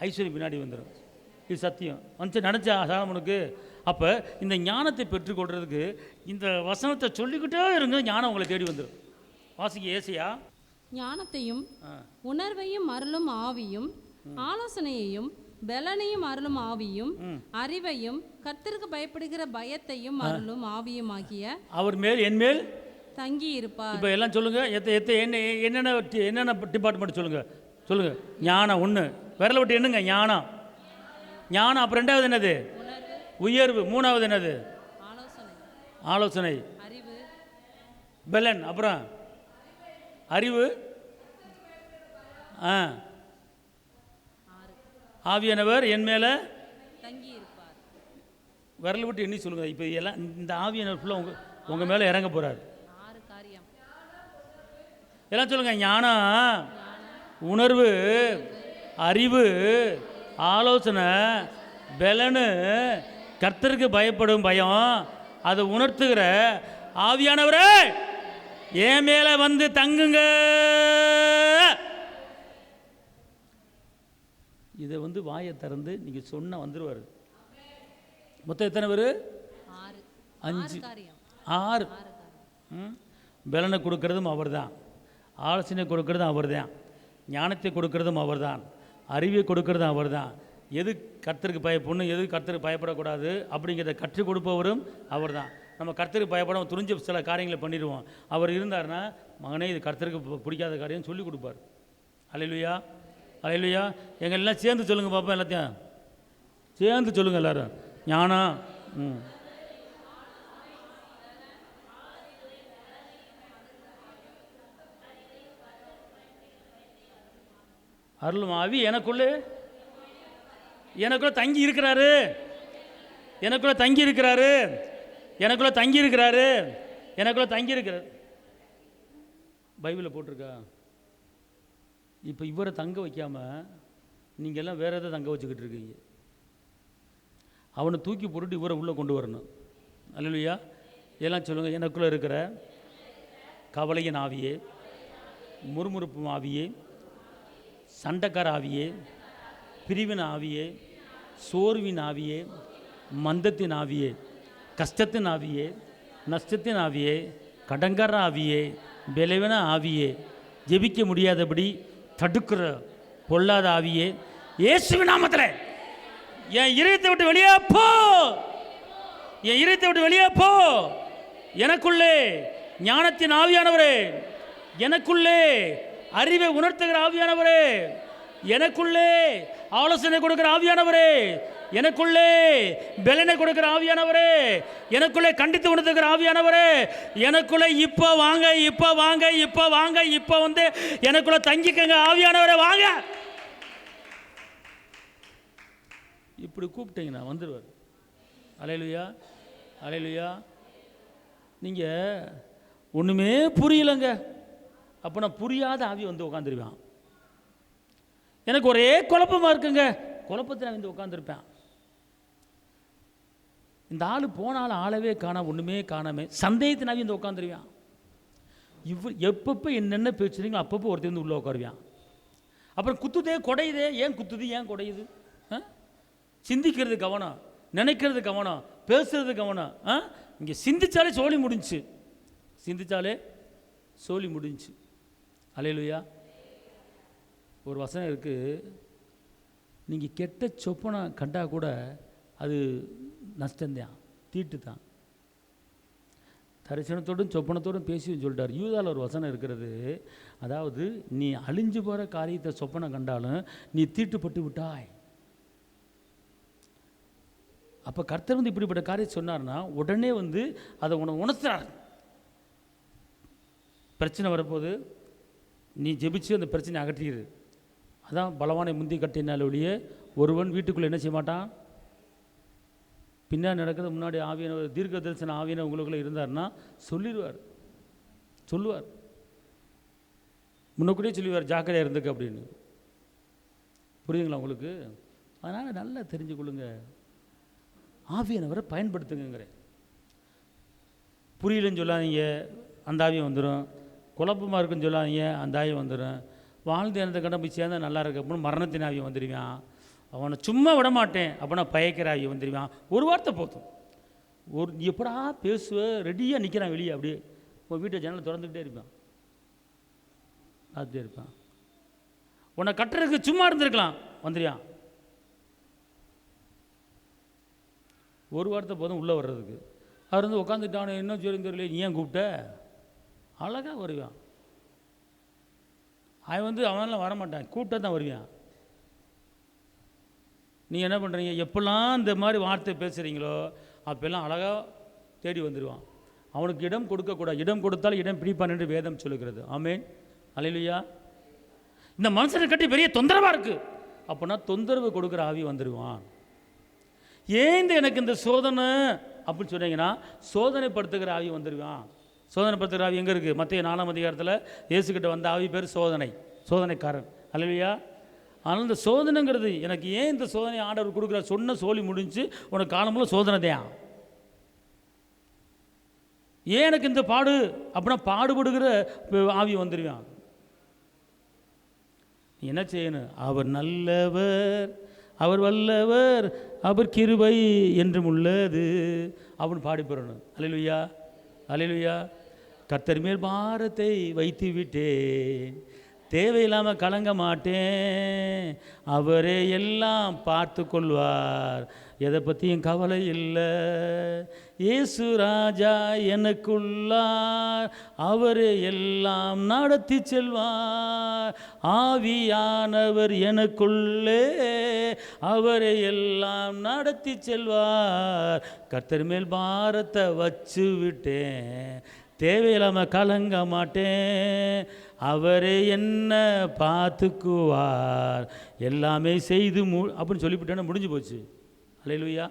ஐஸ்வர்யம் பின்னாடி வந்துடும். இது சத்தியம். நினச்சா சாலமோனுக்கு. அப்போ இந்த ஞானத்தை பெற்றுக்கொள்கிறதுக்கு இந்த வசனத்தை சொல்லிக்கிட்டே இருங்க, ஞானம் உங்களை தேடி வந்துடும். வாசிங்க ஏசாயா. ஞானத்தையும் உணர்வையும் அருளும் ஆவியும், ஆலோசனையையும் பலனையும் அருளும் ஆவியும், அறிவையும் கர்த்தருக்கு பயப்படுகிற பயத்தையும் அருளும் ஆவியும் ஆகிய அவர் மேல் என் மேல் தங்கி இருப்பார். இப்போ எல்லாம் சொல்லுங்க, என்னென்ன டிபார்ட்மெண்ட் சொல்லுங்க. ஞானம் ஒன்று, விரல விட்டு என்னங்க? ஞானம். அப்புறம் ரெண்டாவது என்னது? உயர்வு. மூணாவது என்னது? ஆலோசனை. பலன். அப்புறம் அறிவு. ஆவியானவர் என் மேலே தங்கி இருப்பார். விரல் விட்டு எண்ணி சொல்லுங்க. இப்போ எல்லாம் இந்த ஆவியானவர் ஃபுல்லாக உங்கள் மேலே இறங்க போகிறார். எல்லாம் சொல்லுங்க. ஞானம், உணர்வு, அறிவு, ஆலோசனை, பலனு, கர்த்தருக்கு பயப்படும் பயம், அதை உணர்த்துகிற ஆவியானவரே என் மேலே வந்து தங்குங்க. இதை வந்து வாயை திறந்து நீங்கள் சொன்ன வந்துடுவார். மொத்தம் எத்தனை பேர்? 5 6. பலனை கொடுக்கறதும் அவர் தான், ஆலோசனை கொடுக்கறதும் அவர் தான், ஞானத்தை கொடுக்கறதும் அவர் தான், அறிவை கொடுக்கறது அவர் தான். எது கர்த்தருக்கு பயப்படணும், எது கர்த்தருக்கு பயப்படக்கூடாது அப்படிங்கிறத கற்றுக் கொடுப்பவரும் அவர் தான். நம்ம கர்த்தருக்கு பயப்படாமல் துணிஞ்ச சில காரியங்களை பண்ணிடுவோம். அவர் இருந்தார்னா, மகனே இது கர்த்தருக்கு பிடிக்காத காரியம் சொல்லி கொடுப்பார். அல்லேலூயா, அல்லேலூயா. எங்கள் எல்லாம் சேர்ந்து சொல்லுங்கள் பாப்பா, எல்லாத்தையும் சேர்ந்து சொல்லுங்கள் எல்லாரும். ஞானம், அருளும் ஆவி எனக்குள்ளே தங்கி இருக்கிறாரு, எனக்குள்ளே தங்கி இருக்கிறாரு, எனக்குள்ளே தங்கி இருக்கிறாரு, எனக்குள்ளே தங்கி இருக்கிறார். பைபிளில் போட்டிருக்கா? இப்போ இவரை தங்க வைக்காமல் நீங்கள் எல்லாம் வேறு எதை தங்க வச்சுக்கிட்டு இருக்கீங்க. அவனை தூக்கி போட்டுட்டு இவரை உள்ளே கொண்டு வரணும். அல்லேலூயா. எல்லாம் சொல்லுங்கள். எனக்குள்ளே இருக்கிற கவலையின் ஆவியே, முறுமுறுப்பு ஆவியே, சண்டைக்கார ஆவியே, பிரிவின் ஆவியே, சோர்வின் ஆவியே, மந்தத்தின் ஆவியே, கஷ்டத்தின் ஆவியே, நஷ்டத்தின் ஆவியே, கடங்கார ஆவியே, விளைவின ஆவியே, ஜெபிக்க முடியாதபடி தடுக்கிற பொல்லாத ஆவியே, இயேசுவின் நாமத்தில் என் இதயத்தை விட்டு வெளியே போ, என் இதயத்தை விட்டு வெளியே போ. எனக்குள்ளே ஞானத்தின் ஆவியானவரே, எனக்குள்ளே அறிவை உணர்த்துகிற ஆவியானவரே, எனக்குள்ளே ஆலோசனை கொடுக்கிற ஆவியானவரே, எனக்குள்ளே பலனை கொடுக்கிற ஆவியானவரே, எனக்குள்ளே கண்டித்து உணர்த்துகிற ஆவியானவரே, எனக்குள்ளே இப்போ வாங்க, இப்போ வாங்க, இப்போ வாங்க, இப்போ வந்து எனக்குள்ளே தங்கிக்கங்க ஆவியானவரே, வாங்க. இப்படி கூப்பிட்டீங்கன்னா வந்துடுவார். அல்லேலூயா, அல்லேலூயா. நீங்கள் ஒன்றுமே புரியலைங்க அப்போ புரியாத ஆவி வந்து உட்காந்துருவேன். எனக்கு ஒரே குழப்பமாக இருக்குங்க, குழப்பத்தில் நான் வந்து உட்காந்துருப்பேன். இந்த ஆள் போனாலும் ஆளவே காண, ஒன்றுமே காணாமல் சந்தேகத்தினாவே வந்து உட்காந்துருவேன். எப்பப்போ என்னென்ன பேசுறீங்களோ அப்பப்போ ஒருத்தர் வந்து உள்ளே உட்காருவேன். அப்புறம் குத்துதே குடையுதே, ஏன் குத்துது, ஏன் குடையுது? சிந்திக்கிறது கவனம், நினைக்கிறது கவனம், பேசுறது கவனம். இங்கே சிந்திச்சாலே சோழி முடிஞ்சு, சிந்திச்சாலே சோழி முடிஞ்சு. அல்லேலூயா. ஒரு வசனம் இருக்குது, நீங்கள் கெட்ட சொப்பனை கண்டா கூட அது நஷ்டந்தான், தீட்டு தான். தரிசனத்தோடும் சொப்பனத்தோடும் பேசியும் சொல்லிட்டார். யூதாவில் ஒரு வசனம் இருக்கிறது, அதாவது நீ அழிஞ்சு போகிற காரியத்தை சொப்பனை கண்டாலும் நீ தீட்டுப்பட்டு விட்டாய். அப்போ கர்த்தர் வந்து இப்படிப்பட்ட காரியம் சொன்னார்னா உடனே வந்து அதை உணர்த்துறார். பிரச்சனை வரப்போது நீ ஜெபிச்சு அந்த பிரச்சனை அகற்றிடு. அதான் பலவானை முந்தி கட்டினால ஒழிய ஒருவன் வீட்டுக்குள்ளே என்ன செய்ய மாட்டான். பின்னாடி நடக்கிறது முன்னாடி ஆவியான தீர்க்க தரிசன ஆவியான உங்களுக்குள்ளே இருந்தார்னா சொல்லுவார். முன்னக்கூடயே சொல்லுவார், ஜாக்கிரதையாக இருந்துக்க அப்படின்னு. புரியுதுங்களா உங்களுக்கு? அதனால் நல்லா தெரிஞ்சுக்கொள்ளுங்க, ஆவியானவரை பயன்படுத்துங்கிறேன். புரியலன்னு சொல்லாதீங்க, அந்த ஆவியம் வந்துடும். குழப்பமாக இருக்குன்னு சொல்லாதீங்க, அந்த ஆவியம் வந்துடும். வாழ்ந்து இனத்தை கண்ட போய் சேர்ந்தா நல்லா இருக்கு அப்படின்னு மரணத்தின் ஆவியம் வந்துடுவான். அவனை சும்மா விட மாட்டேன் அப்படின்னா பயக்கிற ஆவியம் வந்துடுவான். ஒரு வார்த்தை போதும், எப்படா பேசுவ ரெடியாக நிற்கிறான் வெளியே, அப்படியே உன் வீட்டை ஜன்னலை திறந்துக்கிட்டே இருப்பான், பார்த்துட்டே இருப்பான். உன்னை கட்டுறதுக்கு சும்மா இருந்திருக்கலாம், வந்துடுவான். ஒரு வார்த்தை போதும் உள்ளே வர்றதுக்கு. அவர் வந்து உட்காந்துட்டானே, இன்னும் சொல்லி தெரியல, நீ ஏன் கூப்பிட்ட, அழகாக வருவான். அவன் வந்து அவனெல்லாம் வரமாட்டான், கூப்பிட்டா தான் வருவான். நீங்கள் என்ன பண்ணுறீங்க, எப்பெல்லாம் இந்த மாதிரி வார்த்தை பேசுகிறீங்களோ அப்போல்லாம் அழகாக தேடி வந்துடுவான். அவனுக்கு இடம் கொடுக்கக்கூடாது, இடம் கொடுத்தாலும் இடம் பிடிப்பான் என்று வேதம் சொல்லுகிறது. ஆமேன், அல்லேலூயா. இந்த மனுஷனை கட்டி பெரிய தொந்தரவாக இருக்குது அப்படின்னா தொந்தரவு கொடுக்குற ஆவி வந்துடுவான். ஏன் எனக்கு இந்த சோதனை அப்படின்னு சொன்னீங்கன்னா சோதனைப்படுத்துகிற ஆவி வந்துடுவான். சோதனைப்படுத்துகிற ஆவி எங்கே இருக்குது? மத்திய 4ஆம் அதிகாரத்தில் இயேசுக்கிட்ட வந்த ஆவி பேர் சோதனைக்காரன். அல்லேலூயா. ஆனால் இந்த சோதனைங்கிறது எனக்கு ஏன் இந்த சோதனை ஆண்டவர் கொடுக்குற சொன்ன சோழி முடிஞ்சு உனக்கு காலமுள்ள சோதனை தான். ஏன் எனக்கு இந்த பாடு அப்படின்னா பாடுபடுகிற ஆவி வந்துடுவான். நீ என்ன செய்யணும்? அவர் நல்லவர், அவர் வல்லவர், அவர் கிருபை என்றும் உள்ளது அப்படின்னு பாடி போறணும். அல்லேலூயா, அல்லேலூயா. கர்த்தர் மேல் பாரத்தை வைத்து விட்டேன், தேவையில்லாமல் கலங்க மாட்டேன், அவரே எல்லாம் பார்த்து கொள்வார், எதை பற்றியும் கவலை இல்லை. இயேசு ராஜா எனக்குள்ளார், அவரே எல்லாம் நடத்தி செல்வார், ஆவியானவர் எனக்குள்ளே, அவரே எல்லாம் நடத்தி செல்வார். கர்த்தர் மேல் பாரத்தை வச்சு விட்டேன், தேவையில்லாமல் கலங்க மாட்டேன், அவரே என்ன பார்த்துக்குவார், எல்லாமே செய்து அப்படின்னு சொல்லிவிட்டேன்னா முடிஞ்சு போச்சு. அல்லேலூயா.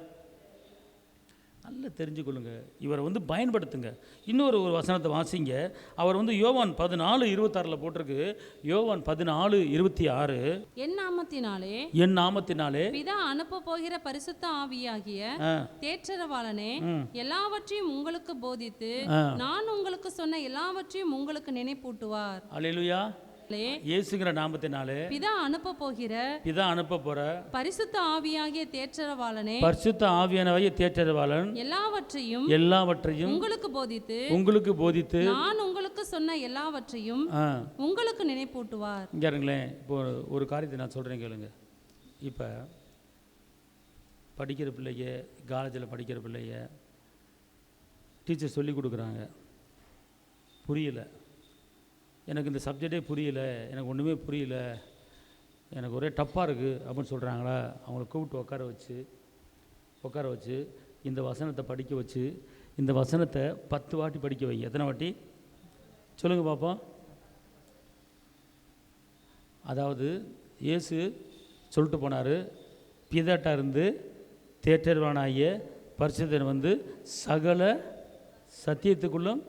நல்லா தெரிஞ்சுக்கொள்ளுங்க, இவரை பயன்படுத்துங்க. இன்னொரு வசனத்தை வாசிங்க. அவர் யோவான் 14:26 போட்டிருக்கு. யோவான் 14:26, என் நாமத்தினாலே பிதா அனுப்ப போகிற பரிசுத்த ஆவியாகிய தேற்றரவாளனே எல்லாவற்றையும் உங்களுக்கு போதித்து நான் உங்களுக்கு சொன்ன எல்லாவற்றையும் உங்களுக்கு நினைப்பூட்டுவார். அல்லேலூயா. இயேசுங்கிற நாமத்தினாலே பிதா அனுப்ப போற பரிசுத்த ஆவியாகிய தேற்றரவாளனே, பரிசுத்த ஆவியானவராகிய தேற்றரவாளன் எல்லாவற்றையும் உங்களுக்கு போதித்து நான் உங்களுக்கு சொன்ன எல்லாவற்றையும் உங்களுக்கு நினைப்பூட்டுவார். இங்க இருங்களேன், இப்போ ஒரு காரியத்தை நான் சொல்றேன் கேளுங்க. இப்போ படிக்கிற பிள்ளைங்க, காலேஜில் படிக்கிற பிள்ளைங்க டீச்சர் சொல்லி கொடுக்குறாங்க, புரியல, எனக்கு இந்த சப்ஜெக்டே புரியல, எனக்கு ஒன்றுமே புரியல, எனக்கு ஒரே டப்பாக இருக்குது அப்படின்னு சொல்கிறாங்களா, அவங்கள கூப்பிட்டு உட்கார வச்சு இந்த வசனத்தை படிக்க வச்சு, இந்த வசனத்தை 10 வாட்டி படிக்க வைங்க. எத்தனை வாட்டி சொல்லுங்கள் பார்ப்போம். அதாவது இயேசு சொல்லிட்டு போனார், பிதாட்டா இருந்து தேற்றரவானாகிய பரிசுத்தர் சகல சத்தியத்துக்குள்ளும்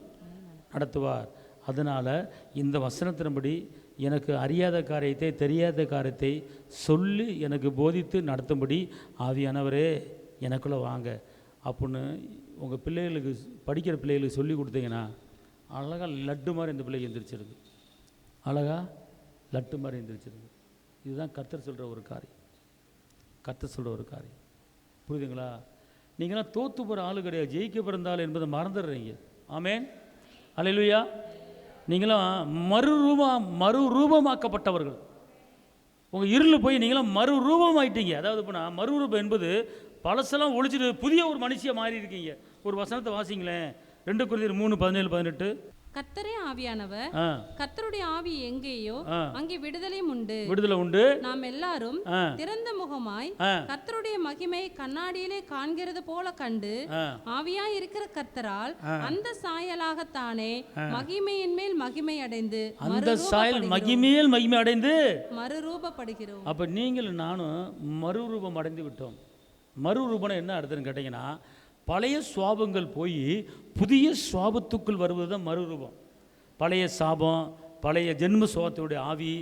நடத்துவார். அதனால் இந்த வசனத்தின்படி எனக்கு அறியாத காரியத்தை, தெரியாத காரியத்தை சொல்லி எனக்கு போதித்து நடத்தும்படி ஆவியானவரே எனக்குள்ளே வாங்க அப்படின்னு உங்கள் பிள்ளைகளுக்கு, படிக்கிற பிள்ளைகளுக்கு சொல்லி கொடுத்தீங்கன்னா அழகாக லட்டு மாதிரி இந்த பிள்ளைக்கு எந்திரிச்சிருக்கு, அழகாக லட்டு மாதிரி எந்திரிச்சிருக்கு. இதுதான் கர்த்தர் சொல்கிற ஒரு காரியம், கர்த்தர் சொல்கிற ஒரு காரியம். புரியுதுங்களா? நீங்களாம் தோற்று போகிற ஆளு கிடையாது, ஜெயிக்க பிறந்தாள் என்பதை மறந்துடுறீங்க. ஆமேன். அல்லேலூயா. நீங்களாம் மறுரூபமாக்கப்பட்டவர்கள். உங்கள் இருளில் போய் நீங்களாம் மறுரூபமாயிட்டீங்க. அதாவது இப்போ நான் மறுரூபம் என்பது பழசெல்லாம் ஒழிச்சிட்டு புதிய ஒரு மனுஷியாக மாறி இருக்கீங்க. ஒரு வசனத்தை வாசிங்களேன், 2 கொரிந்தியர் 3:17-18. கர்த்தரே ஆவியானவர், கர்த்தருடைய ஆவி எங்கேயோ அங்கே விடுதலை உண்டு. நாம் எல்லாரும் திறந்த முகமாய் கர்த்தருடைய மகிமையை கண்ணாடியிலே காண்கிறது போல கண்டு ஆவியாய் இருக்கிற கர்த்தரால் அந்த சாயலாகத்தானே மகிமையின் மேல் மகிமை அடைந்து, அந்த சாயல் மகிமையில் மகிமை அடைந்து மறுரூபப்படுகிறோம். அப்ப நீங்கள் நானும் மறுரூபம் அடைந்து விட்டோம். மறுரூபம் என்ன அர்த்தம்னு கேட்டீங்கன்னா, பழைய சுவாபங்கள் போய் புதிய சுவாபத்துக்குள் வருவது தான் மறுரூபம். பழைய சாபம், பழைய ஜென்ம சுவாபத்துடைய ஆவி,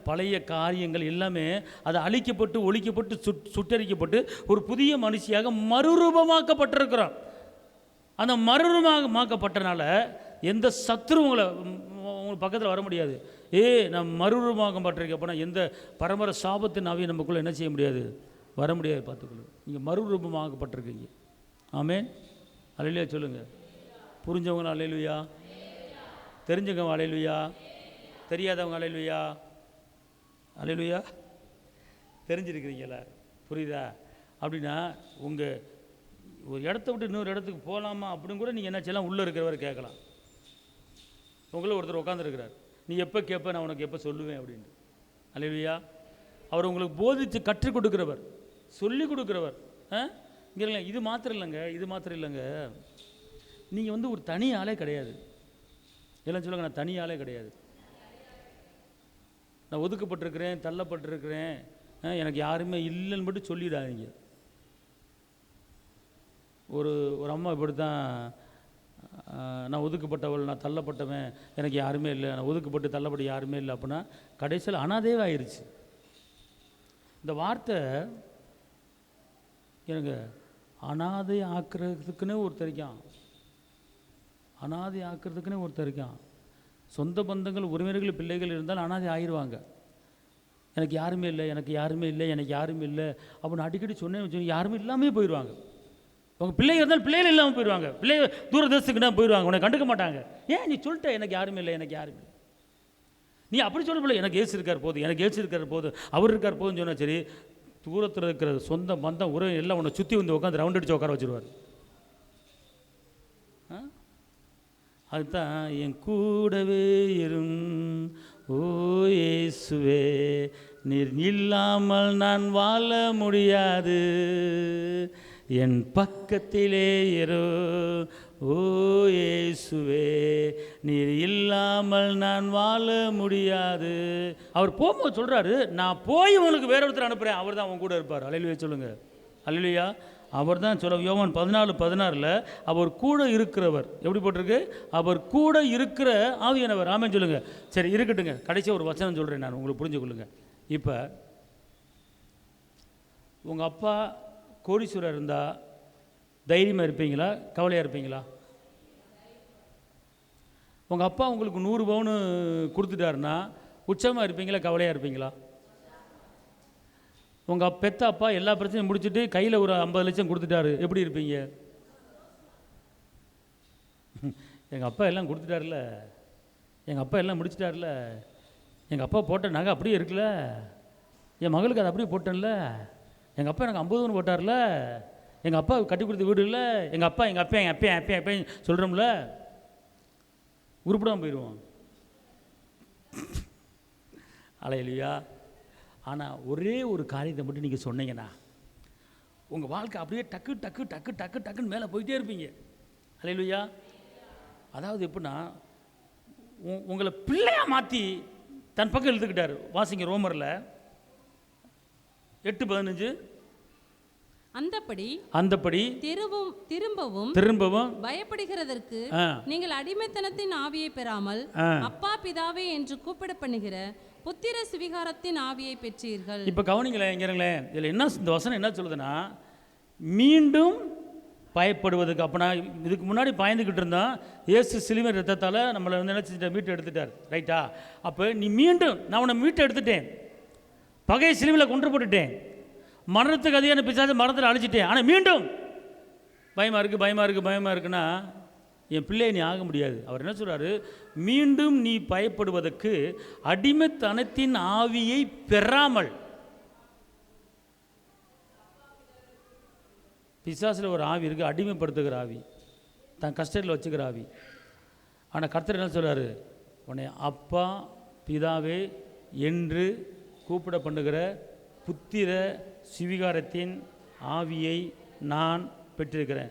பழைய காரியங்கள் எல்லாமே அது அழிக்கப்பட்டு ஒழிக்கப்பட்டு சுட்டரிக்கப்பட்டு ஒரு புதிய மனுஷியாக மறுரூபமாக்கப்பட்டிருக்கிறோம். அந்த மறுரூபமாக்கப்பட்டனால எந்த சத்துரும் உங்களுக்கு பக்கத்தில் வர முடியாது. நான் மறுரூபமாக்கப்பட்டிருக்கேன் அப்படின்னா எந்த பரம்பரை சாபத்தின் ஆவியை நமக்குள்ளே என்ன செய்ய முடியாது, வர முடியாது. பார்த்துக்கொள்ளு, நீங்கள் மறுரூபமாக்கப்பட்டிருக்கீங்க. ஆமேன். அல்லேலூயா சொல்லுங்கள். புரிஞ்சவங்க அல்லேலூயா, தெரிஞ்சவங்க அல்லேலூயா, தெரியாதவங்க அல்லேலூயா. அல்லேலூயா. தெரிஞ்சிருக்கிறீங்களா? புரியுதா? அப்படின்னா உங்கள் ஒரு இடத்த விட்டு இன்னொரு இடத்துக்கு போகலாமா அப்படின்னு கூட நீங்கள் என்ன செய்யலாம், உள்ளே இருக்கிறவர் கேட்கலாம். உங்களை ஒருத்தர் உட்காந்துருக்கிறார், நீ எப்போ கேட்ப, நான் உனக்கு எப்போ சொல்லுவேன் அப்படின்ட்டு. அல்லேலூயா. அவர் உங்களுக்கு போதித்து கற்றுக் கொடுக்குறவர், சொல்லி கொடுக்குறவர். இங்கே இது மாத்திரம் இல்லைங்க, நீங்கள் ஒரு தனி ஆளே கிடையாது. எல்லாம் சொல்லுங்க, நான் தனி ஆளே கிடையாது, நான் ஒதுக்கப்பட்டிருக்கிறேன், தள்ளப்பட்டிருக்கிறேன், எனக்கு யாருமே இல்லைன்னு மட்டும் சொல்லிடாதீங்க. ஒரு அம்மா இப்படி தான், நான் ஒதுக்கப்பட்டவள், நான் தள்ளப்பட்டவன், எனக்கு யாருமே இல்லை, நான் ஒதுக்கப்பட்டு தள்ளப்பட்டு யாருமே இல்லை அப்படின்னா கடைசியில் அனாதேவே ஆயிடுச்சு. இந்த வார்த்தை எனக்கு அனாதை ஆக்குறதுக்குன்னே ஒருத்தர் இருக்கான், அனாதை ஆக்குறதுக்குன்னே ஒருத்தர் இருக்கான். சொந்த பந்தங்கள், உறவினர்கள், பிள்ளைகள் இருந்தால் அனாதை ஆயிடுவாங்க. எனக்கு யாருமே இல்லை, எனக்கு யாருமே இல்லை, எனக்கு யாருமே இல்லை அப்படின்னு அடிக்கடி சொன்னேன், யாருமே இல்லாமல் போயிடுவாங்க. உங்கள் பிள்ளைங்க இருந்தாலும் பிள்ளைகள் இல்லாமல் போயிடுவாங்க, பிள்ளைங்க தூர தேசத்துக்குன்னா போயிடுவாங்க, உன்னை கண்டுக்க மாட்டாங்க. ஏன் நீ சொல்லிட்ட எனக்கு யாருமே இல்லை, எனக்கு யாருமே இல்லை. நீ அப்படி சொல்ல போல, எனக்கு ஏசு இருக்கார் போதும், எனக்கு ஏசு இருக்கார் போதும், அவர் இருக்கார் போதும்னு சொன்னால் சரி, தூரத்தில் இருக்கிற சொந்த பந்தம் உறவு எல்லாம் உன்னை சுற்றி வந்து உட்காந்து ரவுண்ட் அடித்து உட்கார வச்சுருவார். அதுதான் என் கூடவே இரும் ஓ இயேசுவே, நீர் இல்லாமல் நான் வாழ முடியாது, என் பக்கத்திலே இரு ஓ இயேசுவே, நீர் இல்லாமல் நான் வாழ முடியாது. அவர் போகும்போது சொல்கிறாரு, நான் போய் உங்களுக்கு வேற ஒருத்தர் அனுப்புகிறேன், அவர் தான் உங்க கூட இருப்பார். அல்லேலூயா சொல்லுங்கள். அல்லேலூயா. அவர் தான் சொல்ல, யோவான் 14:16 அவர் கூட இருக்கிறவர். எப்படி போட்டிருக்கு? அவர் கூட இருக்கிற ஆவியானவர். ஆமென் சொல்லுங்க. சரி இருக்கட்டுங்க, கடைசியாக ஒரு வசனம் சொல்கிறேன், நான் உங்களுக்கு புரிஞ்சு கொள்ளுங்க. இப்போ உங்கள் அப்பா கோடீஸ்வரர் இருந்தால் தைரியமாக இருப்பீங்களா, கவலையாக இருப்பீங்களா? உங்கள் அப்பா உங்களுக்கு 100 பவுன் கொடுத்துட்டாருன்னா உற்சாகமாக இருப்பீங்களா, கவலையாக இருப்பீங்களா? உங்கள் பெத்த அப்பா எல்லா பிரச்சனையும் முடிச்சுட்டு கையில் ஒரு 50 லட்சம் கொடுத்துட்டாரு, எப்படி இருப்பீங்க? எங்கள் அப்பா எல்லாம் கொடுத்துட்டார்ல, எங்கள் அப்பா எல்லாம் முடிச்சிட்டார்ல, எங்கள் அப்பா போட்ட நகை அப்படியே இருக்குல்ல, என் மகளுக்கு அதை அப்படியே போட்டேன்ல, எங்கள் அப்பா எனக்கு 50 பவுன் போட்டார்ல, எங்கள் அப்பா கட்டி கொடுத்த வீடு இல்லை, எங்கள் அப்பா எங்கள் அப்பா எங்கள் அப்பா அப்பா அப்பா சொல்கிறோம்ல, உருப்படாமல் போயிடுவோம். அல்லேலூயா. ஆனால் ஒரே ஒரு காரியத்தை மட்டும் நீங்கள் சொன்னீங்கன்னா உங்கள் வாழ்க்கை அப்படியே டக்கு டக்கு டக்கு டக்கு டக்குன்னு மேலே போயிட்டே இருப்பீங்க. அல்லேலூயா. அதாவது எப்படின்னா, உங்களை பிள்ளையாக மாற்றி தன் பக்கம் இழுத்துக்கிட்டார். வாசிங்க ரோமரில் 8:15. அந்தப்படி திரும்பவும் பயப்படுகிறதற்கு நீங்கள் அடிமைத்தனத்தின் ஆவியை பெறாமல் அப்பா பிதாவே என்று கூப்பிட பண்ணுகிற புத்திர சுவிகாரத்தின் ஆவியை பெற்றீர்கள். இப்போ கவனிங்களேன், இங்கிறங்களேன், இதில் என்ன இந்த வசனம் என்ன சொல்லுதுன்னா, மீண்டும் பயப்படுவதுக்கு. அப்போ நான் இதுக்கு முன்னாடி பயந்துக்கிட்டு இருந்தோம், இயேசு சிலுவை ரத்தத்தால் நம்மளை வந்து என்ன செஞ்சுட்டார், மீட்டு எடுத்துட்டார், ரைட்டா? அப்போ நீ மீண்டும், நான் உன்னை மீட்டு எடுத்துட்டேன், பகையை சிலுவையில் கொன்று போட்டுட்டேன், மரணத்துக்கு அதிகான பிசாசு மரணத்தில் அழிச்சிட்டேன், ஆனால் மீண்டும் பயமாக இருக்குன்னா என் பிள்ளையை நீ ஆக முடியாது. அவர் என்ன சொல்கிறாரு, மீண்டும் நீ பயப்படுவதற்கு அடிமைத்தனத்தின் ஆவியை பெறாமல். பிசாசில் ஒரு ஆவி இருக்குது, அடிமைப்படுத்துகிற ஆவி, தன் கஷ்டத்தில் வச்சுக்கிற ஆவி. ஆனால் கர்த்தர் என்ன சொல்கிறாரு, உன்னை அப்பா பிதாவே என்று கூப்பிட பண்ணுகிற புத்திர சுவிகாரத்தின் ஆவியை நான் பெற்றிருக்கிறேன்.